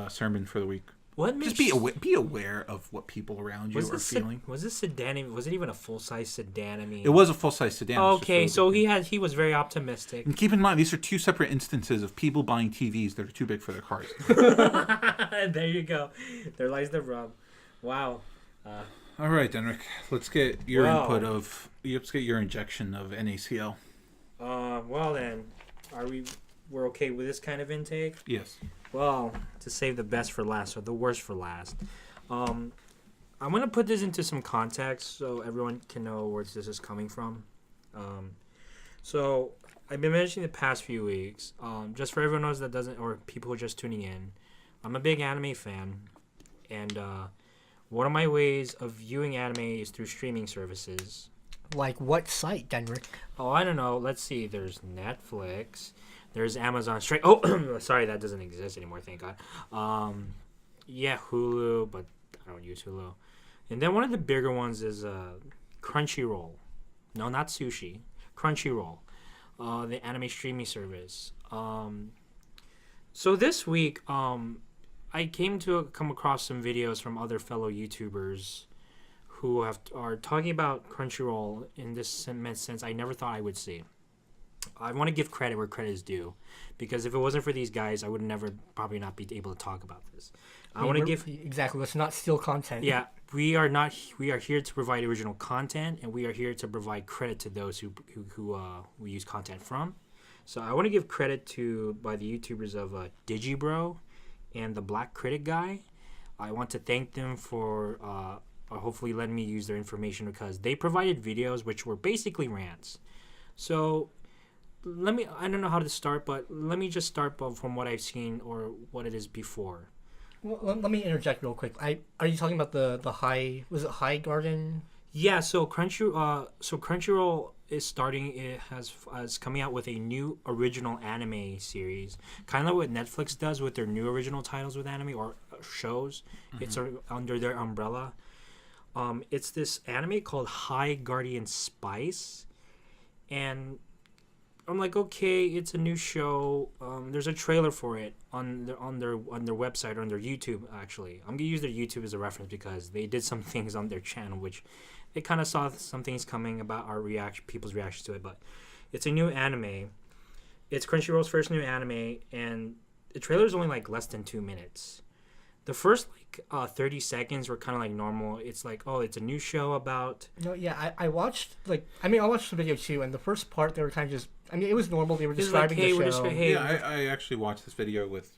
sermon for the week. What Just makes be aware of what people around you are feeling. Was this sedan? Was it even a full size sedan? I mean, It was a full size sedan. Okay, so he was very optimistic. And keep in mind, these are two separate instances of people buying TVs that are too big for their cars. There you go. There lies the rub. Wow. All right, Denrick. Let's get your Wow. Let's get your injection of NaCl. Well then, we're okay with this kind of intake? Yes. Well, to save the best for last or the worst for last, I'm gonna put this into some context so everyone can know where this is coming from. So I've been mentioning the past few weeks. Just for everyone else that doesn't, or people who are just tuning in, I'm a big anime fan, and one of my ways of viewing anime is through streaming services. Like what site, Denrick? Oh, I don't know. Let's see. There's Netflix. There's Amazon Straight. Oh, sorry, that doesn't exist anymore. Thank God. Yeah, Hulu, but I don't use Hulu. And then one of the bigger ones is Crunchyroll. No, not sushi. Crunchyroll, the anime streaming service. So this week, I came to come across some videos from other fellow YouTubers who are talking about Crunchyroll in this sense I never thought I would see. I want to give credit where credit is due, because if it wasn't for these guys, I would probably not be able to talk about this. Exactly. Let's not steal content. Yeah, we are here to provide original content, and we are here to provide credit to those who we use content from. So I want to give credit by the YouTubers of Digibro and the Black Critic Guy. I want to thank them for hopefully letting me use their information, because they provided videos which were basically rants. So I don't know how to start, but let me just start from what I've seen or what it is before. Well, let me interject real quick. Are you talking about the High? Was it High Garden? Yeah. So Crunchyroll is starting. It has coming out with a new original anime series, kind of like what Netflix does with their new original titles with anime or shows. Mm-hmm. It's under their umbrella. It's this anime called High Guardian Spice, and I'm like, okay, it's a new show. There's a trailer for it on their website or on their YouTube. Actually, I'm gonna use their YouTube as a reference because they did some things on their channel which it kind of saw some things coming about people's reactions to it. But it's a new anime. It's Crunchyroll's first new anime, and the trailer is only like less than 2 minutes. The first 30 seconds were kind of like normal. It's like, oh, it's a new show about. No, yeah, I watched I watched the video too, and the first part they were kind of just. It was normal. They were describing the show. Yeah, I actually watched this video with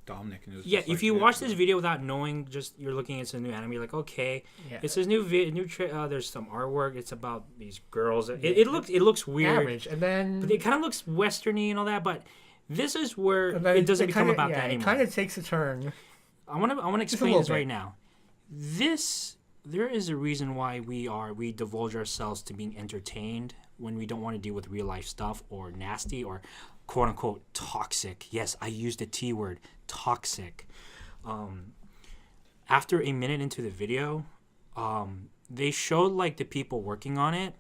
Dominic, and it was yeah. If you watch this video without knowing, just you're looking at some new anime, you're like, okay, it's this new there's some artwork. It's about these girls. It looks weird, average, and then but it kind of looks westerny and all that. But this is where it doesn't become about that anymore. It kind of takes a turn. I want to explain this right now. there is a reason why we divulge ourselves to being entertained when we don't want to deal with real life stuff or nasty or quote unquote toxic. Yes, I used the T word, toxic. After a minute into the video, they showed like the people working on it.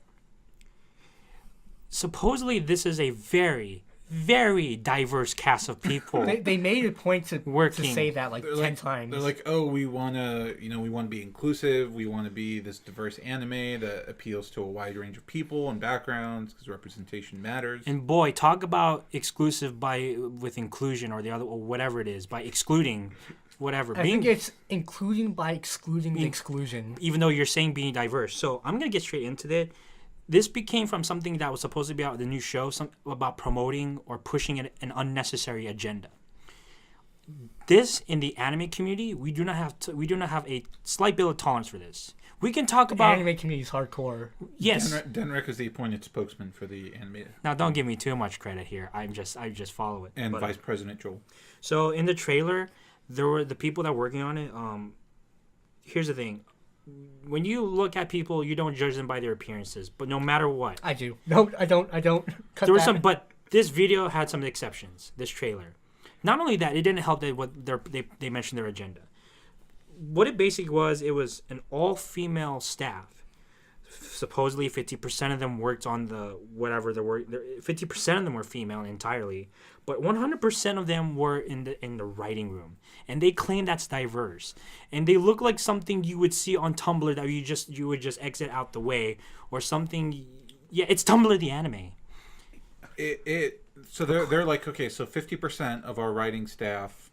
Supposedly this is a very, very diverse cast of people. They made a point to say that like 10 times. They're like, oh, we want to be inclusive. We want to be this diverse anime that appeals to a wide range of people and backgrounds because representation matters. And boy, talk about exclusive with inclusion or the other or whatever it is by excluding whatever. I think it's including by excluding the exclusion. Even though you're saying being diverse. So I'm going to get straight into it. This became from something that was supposed to be out of the new show, about promoting or pushing an unnecessary agenda. This in the anime community, we do not have a slight bit of tolerance for this. We can talk about anime community is hardcore. Yes, Denrek is the appointed spokesman for the anime. Now, don't give me too much credit here. I just follow it. And Vice President Joel. So in the trailer, there were the people that were working on it. Here's the thing. When you look at people, you don't judge them by their appearances. But no matter what, I do. No, I don't. Cut there were that. but this video had some exceptions. This trailer, not only that, it didn't help that they mentioned their agenda. What it basically was, it was an all-female staff. Supposedly, 50% of them worked on the whatever the work. 50% of them were female entirely, but 100% of them were in the writing room, and they claim that's diverse. And they look like something you would see on Tumblr that you would just exit out the way, or something. Yeah, it's Tumblr the anime. So they're like, okay, so 50% of our writing staff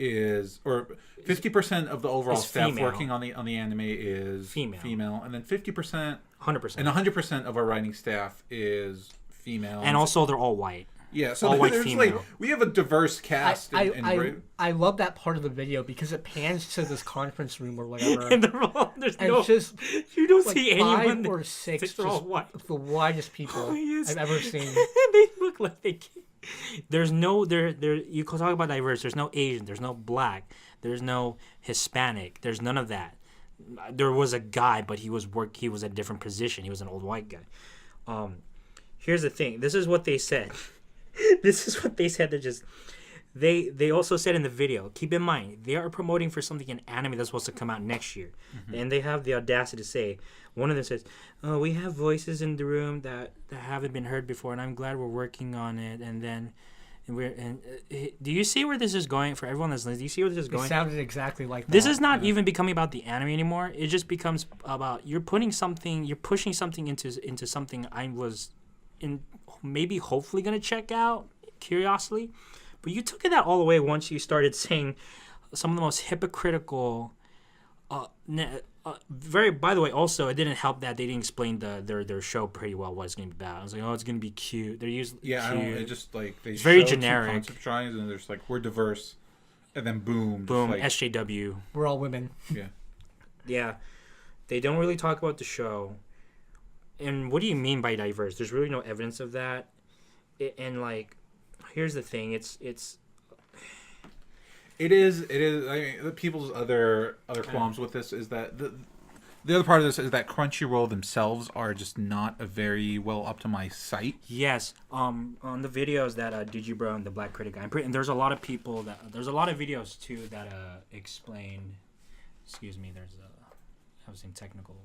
is, or 50% of the overall staff female. Working on the anime is female, and then 50%, 100%, and 100% of our writing staff is female, and also they're all white. Yeah, so all white there's female. like, we have a diverse cast. I love that part of the video because it pans to this conference room or whatever. And they're all, just you don't like see anyone. 5 or 6 they're all white. The whitest people I've ever seen. They look like they can't. There's no you can talk about diverse. There's no Asian. There's no black. There's no Hispanic. There's none of that. There was a guy, but he was a different position. He was an old white guy. Here's the thing. This is what they said. This is what they said. They also said in the video, keep in mind, they are promoting for something in anime that's supposed to come out next year. Mm-hmm. And they have the audacity to say, one of them says, oh, we have voices in the room that haven't been heard before, and I'm glad we're working on it. And then, do you see where this is going? For everyone that's listening, do you see where this is going? It sounded exactly like that. This is not even becoming about the anime anymore. It just becomes about, you're pushing something into something I was maybe hopefully going to check out, curiously. But you took that all the way once you started saying some of the most hypocritical. By the way, also it didn't help that they didn't explain their show pretty well. What it's going to be about. I was like, oh, it's going to be cute. They're usually cute. It just like they it's very show generic. Concept drawings and there's like, we're diverse, and then boom, like, SJW. We're all women. Yeah. They don't really talk about the show. And what do you mean by diverse? There's really no evidence of that. And like, here's the thing. It is. I mean, people's other qualms with this is that the other part of this is that Crunchyroll themselves are just not a very well optimized site. Yes. On the videos that Digibro and the Black Critic guy, and there's a lot of people there's a lot of videos too that explain. Excuse me. I was saying technical.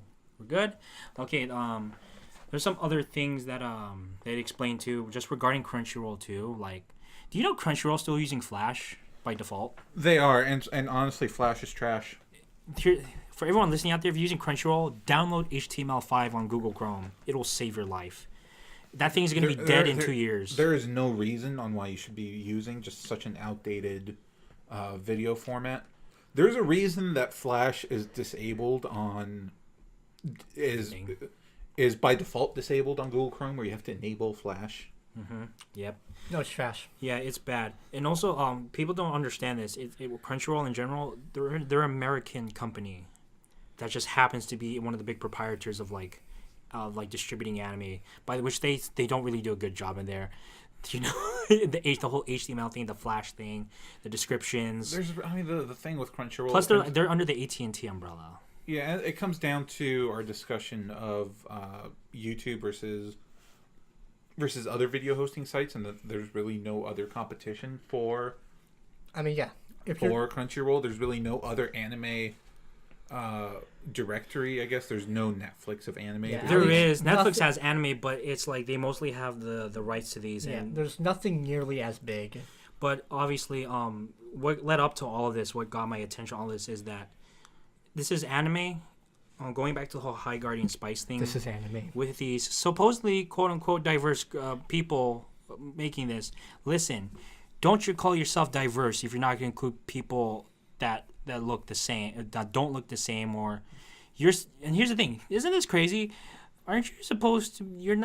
We're good. Okay. There's some other things that they'd explain too, just regarding Crunchyroll too. Like, do you know Crunchyroll still using Flash by default? They are, and honestly, Flash is trash. Here, for everyone listening out there, if you're using Crunchyroll, download HTML5 on Google Chrome. It'll save your life. That thing's gonna be dead in 2 years. There is no reason on why you should be using just such an outdated video format. There's a reason that Flash is disabled on is by default disabled on Google Chrome, where you have to enable Flash. Mm-hmm. Yep. No, it's trash. Yeah, it's bad. And also, people don't understand this. Crunchyroll in general, they're an American company that just happens to be one of the big proprietors of like distributing anime, by which they don't really do a good job in there. You know, the whole HTML thing, the Flash thing, the descriptions. The thing with Crunchyroll. Plus, they're under the AT&T umbrella. Yeah, it comes down to our discussion of YouTube versus other video hosting sites, and there's really no other competition for. I mean, yeah. For Crunchyroll, there's really no other anime directory. I guess there's no Netflix of anime. Yeah. There is. Netflix has anime, but it's like they mostly have the rights to these. Yeah, and there's nothing nearly as big. But obviously, what led up to all of this, what got my attention, all this is that this is anime. Going back to the whole High Guardian Spice thing. This is anime. With these supposedly quote-unquote diverse people making this. Listen, don't you call yourself diverse if you're not going to include people that look the same, that don't look the same, or and here's the thing, isn't this crazy? Aren't you supposed to,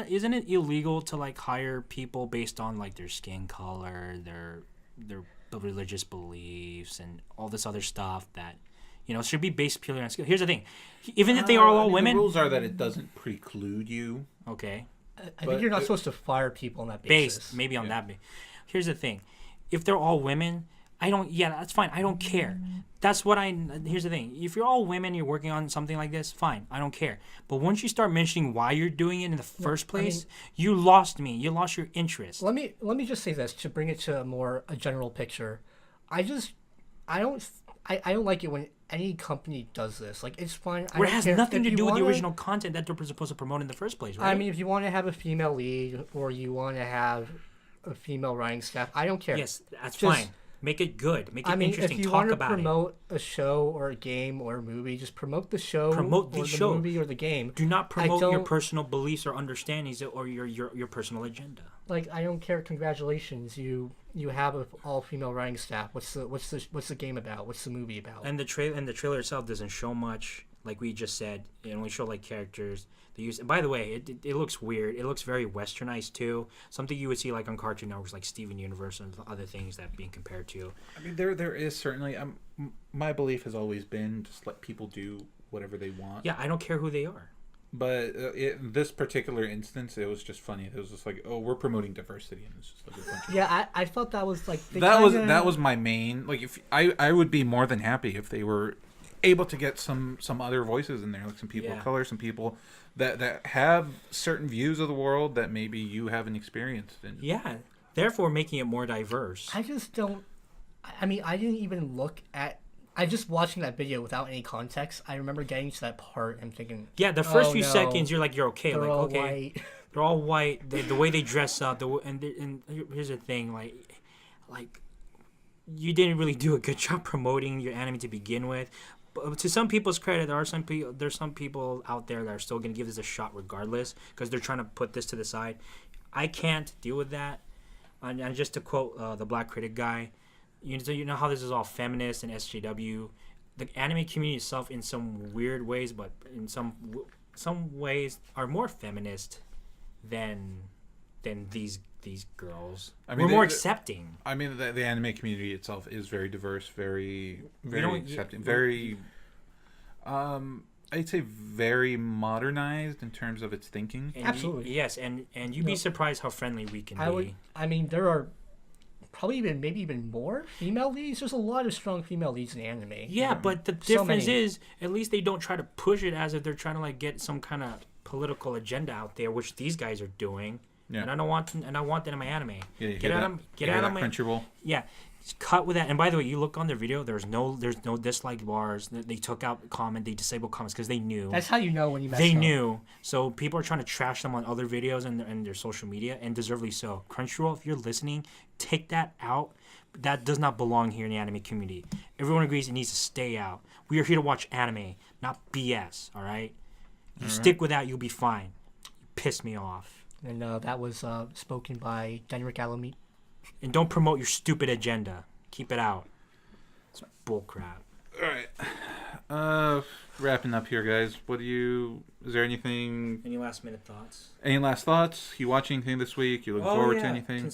isn't it illegal to like hire people based on like their skin color, their religious beliefs, and all this other stuff that, should be based purely on skill? Here's the thing, even if they are all women, the rules are that it doesn't preclude you. Okay. I think you're not supposed to fire people on that basis. Based, maybe on that. Here's the thing, if they're all women, that's fine. I don't care. Here's the thing. If you're all women, you're working on something like this, fine. I don't care. But once you start mentioning why you're doing it in the first place, you lost me. You lost your interest. Let me just say this to bring it to a general picture. I don't like it when any company does this. Like, it's fine. Where it has nothing to do with the original content that they're supposed to promote in the first place, right? I mean, if you want to have a female lead or you want to have a female writing staff, I don't care. Yes, that's fine. Make it good. Make it interesting. If you want to promote a show or a game or a movie, just promote the show. Promote the show, movie or the game. Do not promote your personal beliefs or understandings or your personal agenda. Like, I don't care. Congratulations, you have an all female writing staff. What's the game about? What's the movie about? And the trailer itself doesn't show much. Like we just said, it only show like characters. And by the way, it looks weird. It looks very westernized too. Something you would see like on Cartoon Networks, like Steven Universe and other things that being compared to. I mean, there is certainly. My belief has always been just let people do whatever they want. Yeah, I don't care who they are. But in this particular instance, it was just funny. It was just like, oh, we're promoting diversity, and it's just like a bunch of I thought that was like that was my main. Like, if I would be more than happy if they were able to get some other voices in there, like some people of color, some people that have certain views of the world that maybe you haven't experienced. Therefore making it more diverse. I just don't. I mean, I didn't even look at. I just watching that video without any context. I remember getting to that part and thinking. Yeah, the first few seconds, you're okay. They're like, all okay, white. They're all white. The way they dress up, and here's the thing, like you didn't really do a good job promoting your anime to begin with. But to some people's credit, there's some people out there that are still going to give this a shot regardless because they're trying to put this to the side. I can't deal with that. And just to quote the Black Critic guy, you know how this is all feminist and SJW. The anime community itself, in some weird ways, but in some ways, are more feminist than these girls. I mean, we're more accepting. I mean, the anime community itself is very diverse, very accepting, very. I'd say very modernized in terms of its thinking. And Absolutely, yes, and you'd be surprised how friendly we can be. I mean, there are probably maybe even more female leads. There's a lot of strong female leads in anime. Yeah, but the difference is, at least they don't try to push it as if they're trying to like get some kind of political agenda out there, which these guys are doing. Yeah. And I want that in my anime. Yeah, get out of my Crunchyroll. Yeah, cut with that. And by the way, you look on the video. There's no dislike bars. They took out comment. They disabled comments because they knew. That's how you know when you messed up. They up. knew. So people are trying to trash them on other videos and their social media, and deservedly so. Crunchyroll, if you're listening, take that out. That does not belong here in the anime community. Everyone agrees it needs to stay out. We are here to watch anime, not BS. All right. You stick with that, you'll be fine. You piss me off. And that was spoken by Denrick Alamete. And don't promote your stupid agenda. Keep it out. It's bullcrap. All right. Wrapping up here, guys. Is there anything? Any last minute thoughts? Any last thoughts? You watching anything this week? You looking forward to anything?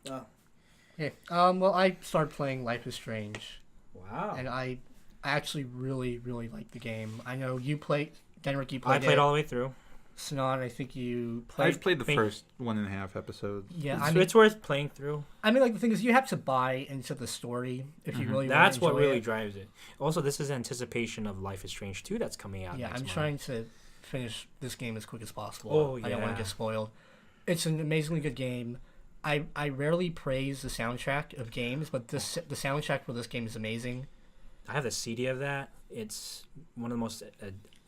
Yeah. Well, I started playing Life is Strange. Wow. And I actually really, really like the game. I know you played, Denrick, you played I played all the way through. Sinan, I think you played. I've played the first 1.5 episodes. Yeah, It's worth playing through. I mean, like the thing is, you have to buy into the story if you really. That's want what to enjoy really it. drives it. Also, this is anticipation of Life is Strange 2 that's coming out. Yeah, next I'm month. trying to finish this game as quick as possible. Oh, I don't want yeah. to get spoiled. It's an amazingly good game. I rarely praise the soundtrack of games, but the soundtrack for this game is amazing. I have the CD of that. It's one of the most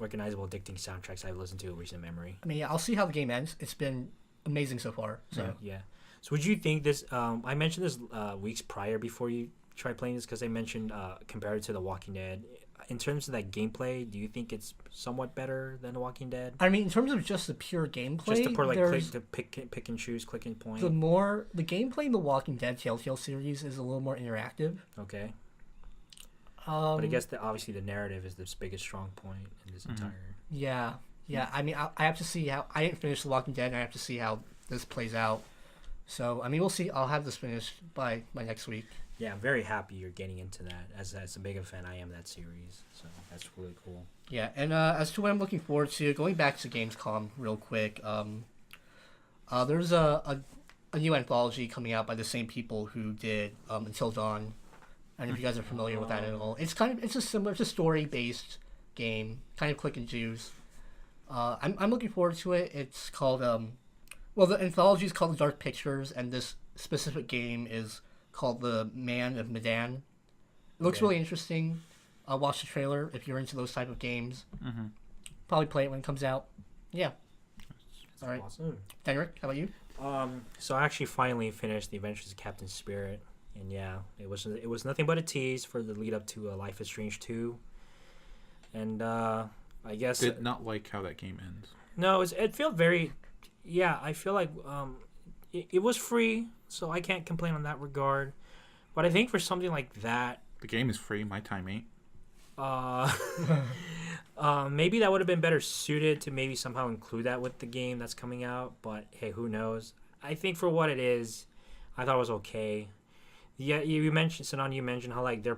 recognizable, addicting soundtracks I've listened to in recent memory. I mean, I'll see how the game ends. It's been amazing so far. So Yeah. So would you think this? I mentioned this weeks prior before you tried playing this because I mentioned compared to The Walking Dead. In terms of that gameplay, do you think it's somewhat better than The Walking Dead? I mean, in terms of just the pure gameplay, Just to put there's pick and choose, click and point. the gameplay in the Walking Dead Telltale series is a little more interactive. Okay. But I guess obviously the narrative is the biggest strong point in this entire. Yeah. I mean, I have to see how. I didn't finish The Walking Dead, and I have to see how this plays out. So, I mean, we'll see. I'll have this finished by next week. Yeah, I'm very happy you're getting into that. As a big a fan I am of that series, so that's really cool. Yeah, and as to what I'm looking forward to, going back to Gamescom real quick, there's a new anthology coming out by the same people who did Until Dawn. I don't know if you guys are familiar with that at all. It's a story based game, kind of click and choose. I'm looking forward to it. It's called the anthology is called Dark Pictures, and this specific game is called The Man of Medan. It looks really interesting. Watch the trailer if you're into those type of games. Mm-hmm. Probably play it when it comes out. Yeah. That's All right. awesome. Denrick, how about you? So I actually finally finished The Adventures of Captain Spirit, and yeah, it was nothing but a tease for the lead up to Life is Strange 2, and I guess Did not like how that game ends. no, it felt very, yeah, I feel like it was free, so I can't complain on that regard, but I think for something like that, The game is free. My time ain't. maybe that would have been better suited to maybe somehow include that with the game that's coming out. But hey, who knows? I think for what it is, I thought it was okay. Yeah, you mentioned Sinan. You mentioned how like they're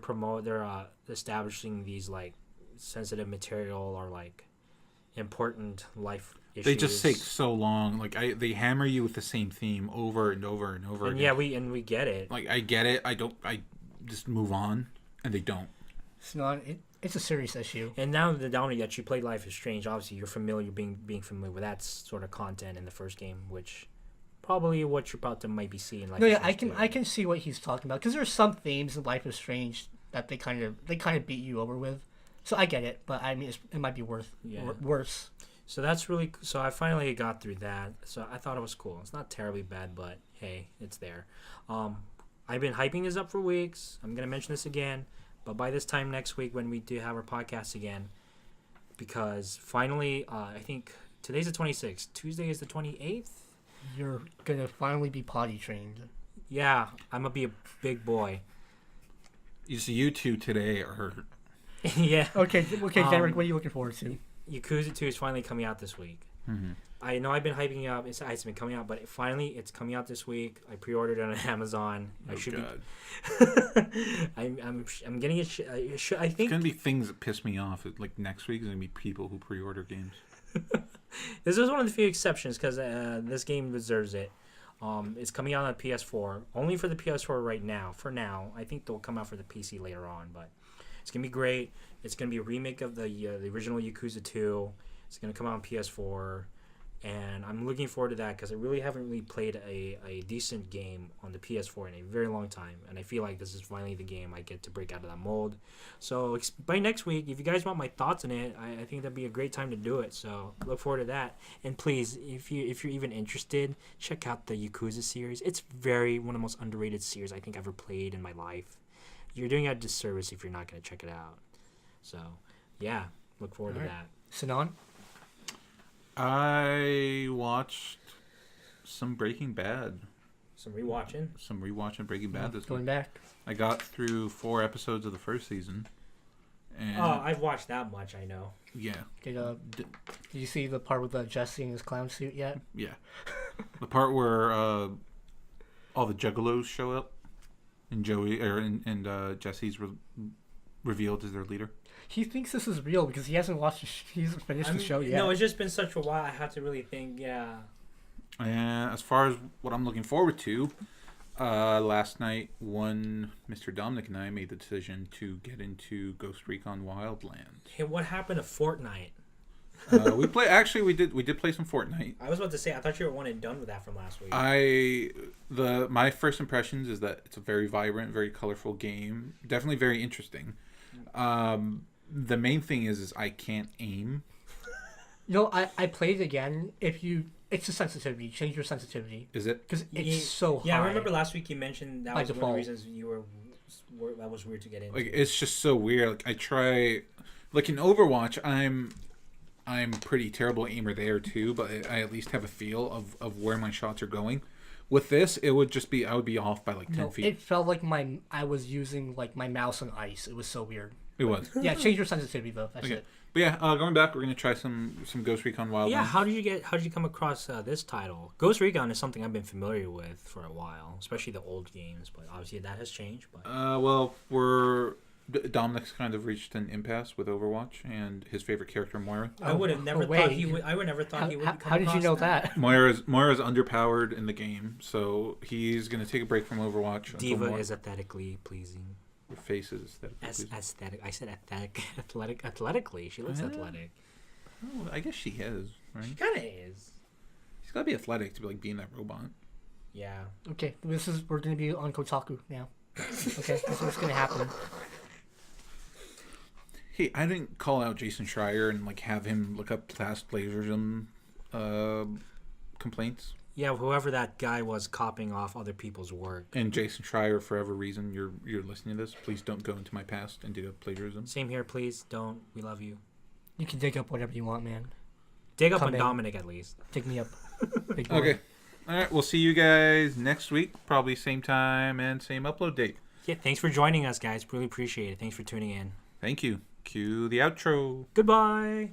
establishing these like sensitive material or like important life issues. They just take so long. Like they hammer you with the same theme over and over and over And again. yeah, we get it. Like I get it. I just move on, and they don't. It's a serious issue. And now that you played Life is Strange, obviously you're familiar being familiar with that sort of content in the first game, which probably what you're about to might be seeing. Life No, is yeah, Strange I 2. can see what he's talking about because there's some themes in Life is Strange that they kind of beat you over with. So I get it, but I mean it might be worse. So that's really so. I finally got through that. So I thought it was cool. It's not terribly bad, but hey, it's there. I've been hyping this up for weeks. I'm gonna mention this again, but by this time next week when we do have our podcast again, because finally, I think today's the 26th. Tuesday is the 28th. You're gonna finally be potty trained. Yeah, I'm gonna be a big boy. You two today are. Yeah. Okay, Denrick, what are you looking forward to? Yakuza 2 is finally coming out this week. Mm-hmm. I know I've been hyping it up. It's been coming out, but it's coming out this week. I pre-ordered it on Amazon. I should God. be. I'm getting it. I think It's gonna be things that piss me off. Like next week is gonna be people who pre-order games. this is one of the few exceptions because this game deserves it. It's coming out on PS4, only for the PS4 right now. For now, I think they'll come out for the PC later on, but it's gonna be great. It's gonna be a remake of the original Yakuza 2. It's gonna come out on PS4, and I'm looking forward to that because I haven't really played a decent game on the PS4 in a very long time, and I feel like this is finally the game I get to break out of that mold. So by next week, if you guys want my thoughts on it, I think that'd be a great time to do it. So look forward to that. And please, if you're even interested, check out the Yakuza series. It's one of the most underrated series I think I've ever played in my life. You're doing a disservice if you're not going to check it out. So, yeah, look forward to that. Sinan? I watched some Breaking Bad. Some rewatching. Some rewatching Breaking Bad this Going week. back. I got through 4 episodes of the first season. And Oh, I've watched that much, I know. yeah. Did you see the part with Jesse in his clown suit yet? Yeah. The part where all the juggalos show up and Jesse's revealed as their leader. He thinks this is real because he hasn't watched. He hasn't finished the show yet. No, it's just been such a while. I have to really think. Yeah. And as far as what I'm looking forward to, last night, Mr. Dominic and I made the decision to get into Ghost Recon Wildlands. Hey, what happened to Fortnite? We did play some Fortnite. I was about to say, I thought you were one and done with that from last week. My first impressions is that it's a very vibrant, very colorful game. Definitely very interesting. The main thing is I can't aim. I played it again. It's the sensitivity. Change your sensitivity. Is it? Because it's so high. Yeah, I remember last week you mentioned that By was one of default. the reasons that was weird to get into. Like, it's just so weird. Like, I try, like in Overwatch, I'm pretty terrible aimer there too, but I at least have a feel of where my shots are going. With this, it would just be I would be off by like 10 feet. It felt like I was using like my mouse on ice. It was so weird. It was. Yeah, change your sensitivity though. That's Okay. it. But yeah, going back, we're gonna try some Ghost Recon Wildlands. Yeah, how did you come across this title? Ghost Recon is something I've been familiar with for a while, especially the old games, but obviously that has changed. But Well, Dominic's kind of reached an impasse with Overwatch and his favorite character Moira. I would have never thought he would. I would never thought he would. How did you know that? Moira's underpowered in the game, so he's gonna take a break from Overwatch. Diva is aesthetically pleasing. Her face is Aesthetic. I said aesthetic. Athletically, she looks athletic. Oh, I guess she is, right? She kind of is. She's gotta be athletic to be like being that robot. Yeah. Okay, we're gonna be on Kotaku now. Okay, that's what's gonna happen. Hey, I didn't call out Jason Schreier and like have him look up past plagiarism complaints. Yeah, whoever that guy was copying off other people's work. And Jason Schreier, for whatever reason you're listening to this, please don't go into my past and do plagiarism. Same here, please. Don't. We love you. You can dig up whatever you want, man. Dig up Come on in. Dominic at least. Dig me up. Big boy. Okay. All right, we'll see you guys next week, probably same time and same upload date. Yeah, thanks for joining us, guys. Really appreciate it. Thanks for tuning in. Thank you. Cue the outro. Goodbye.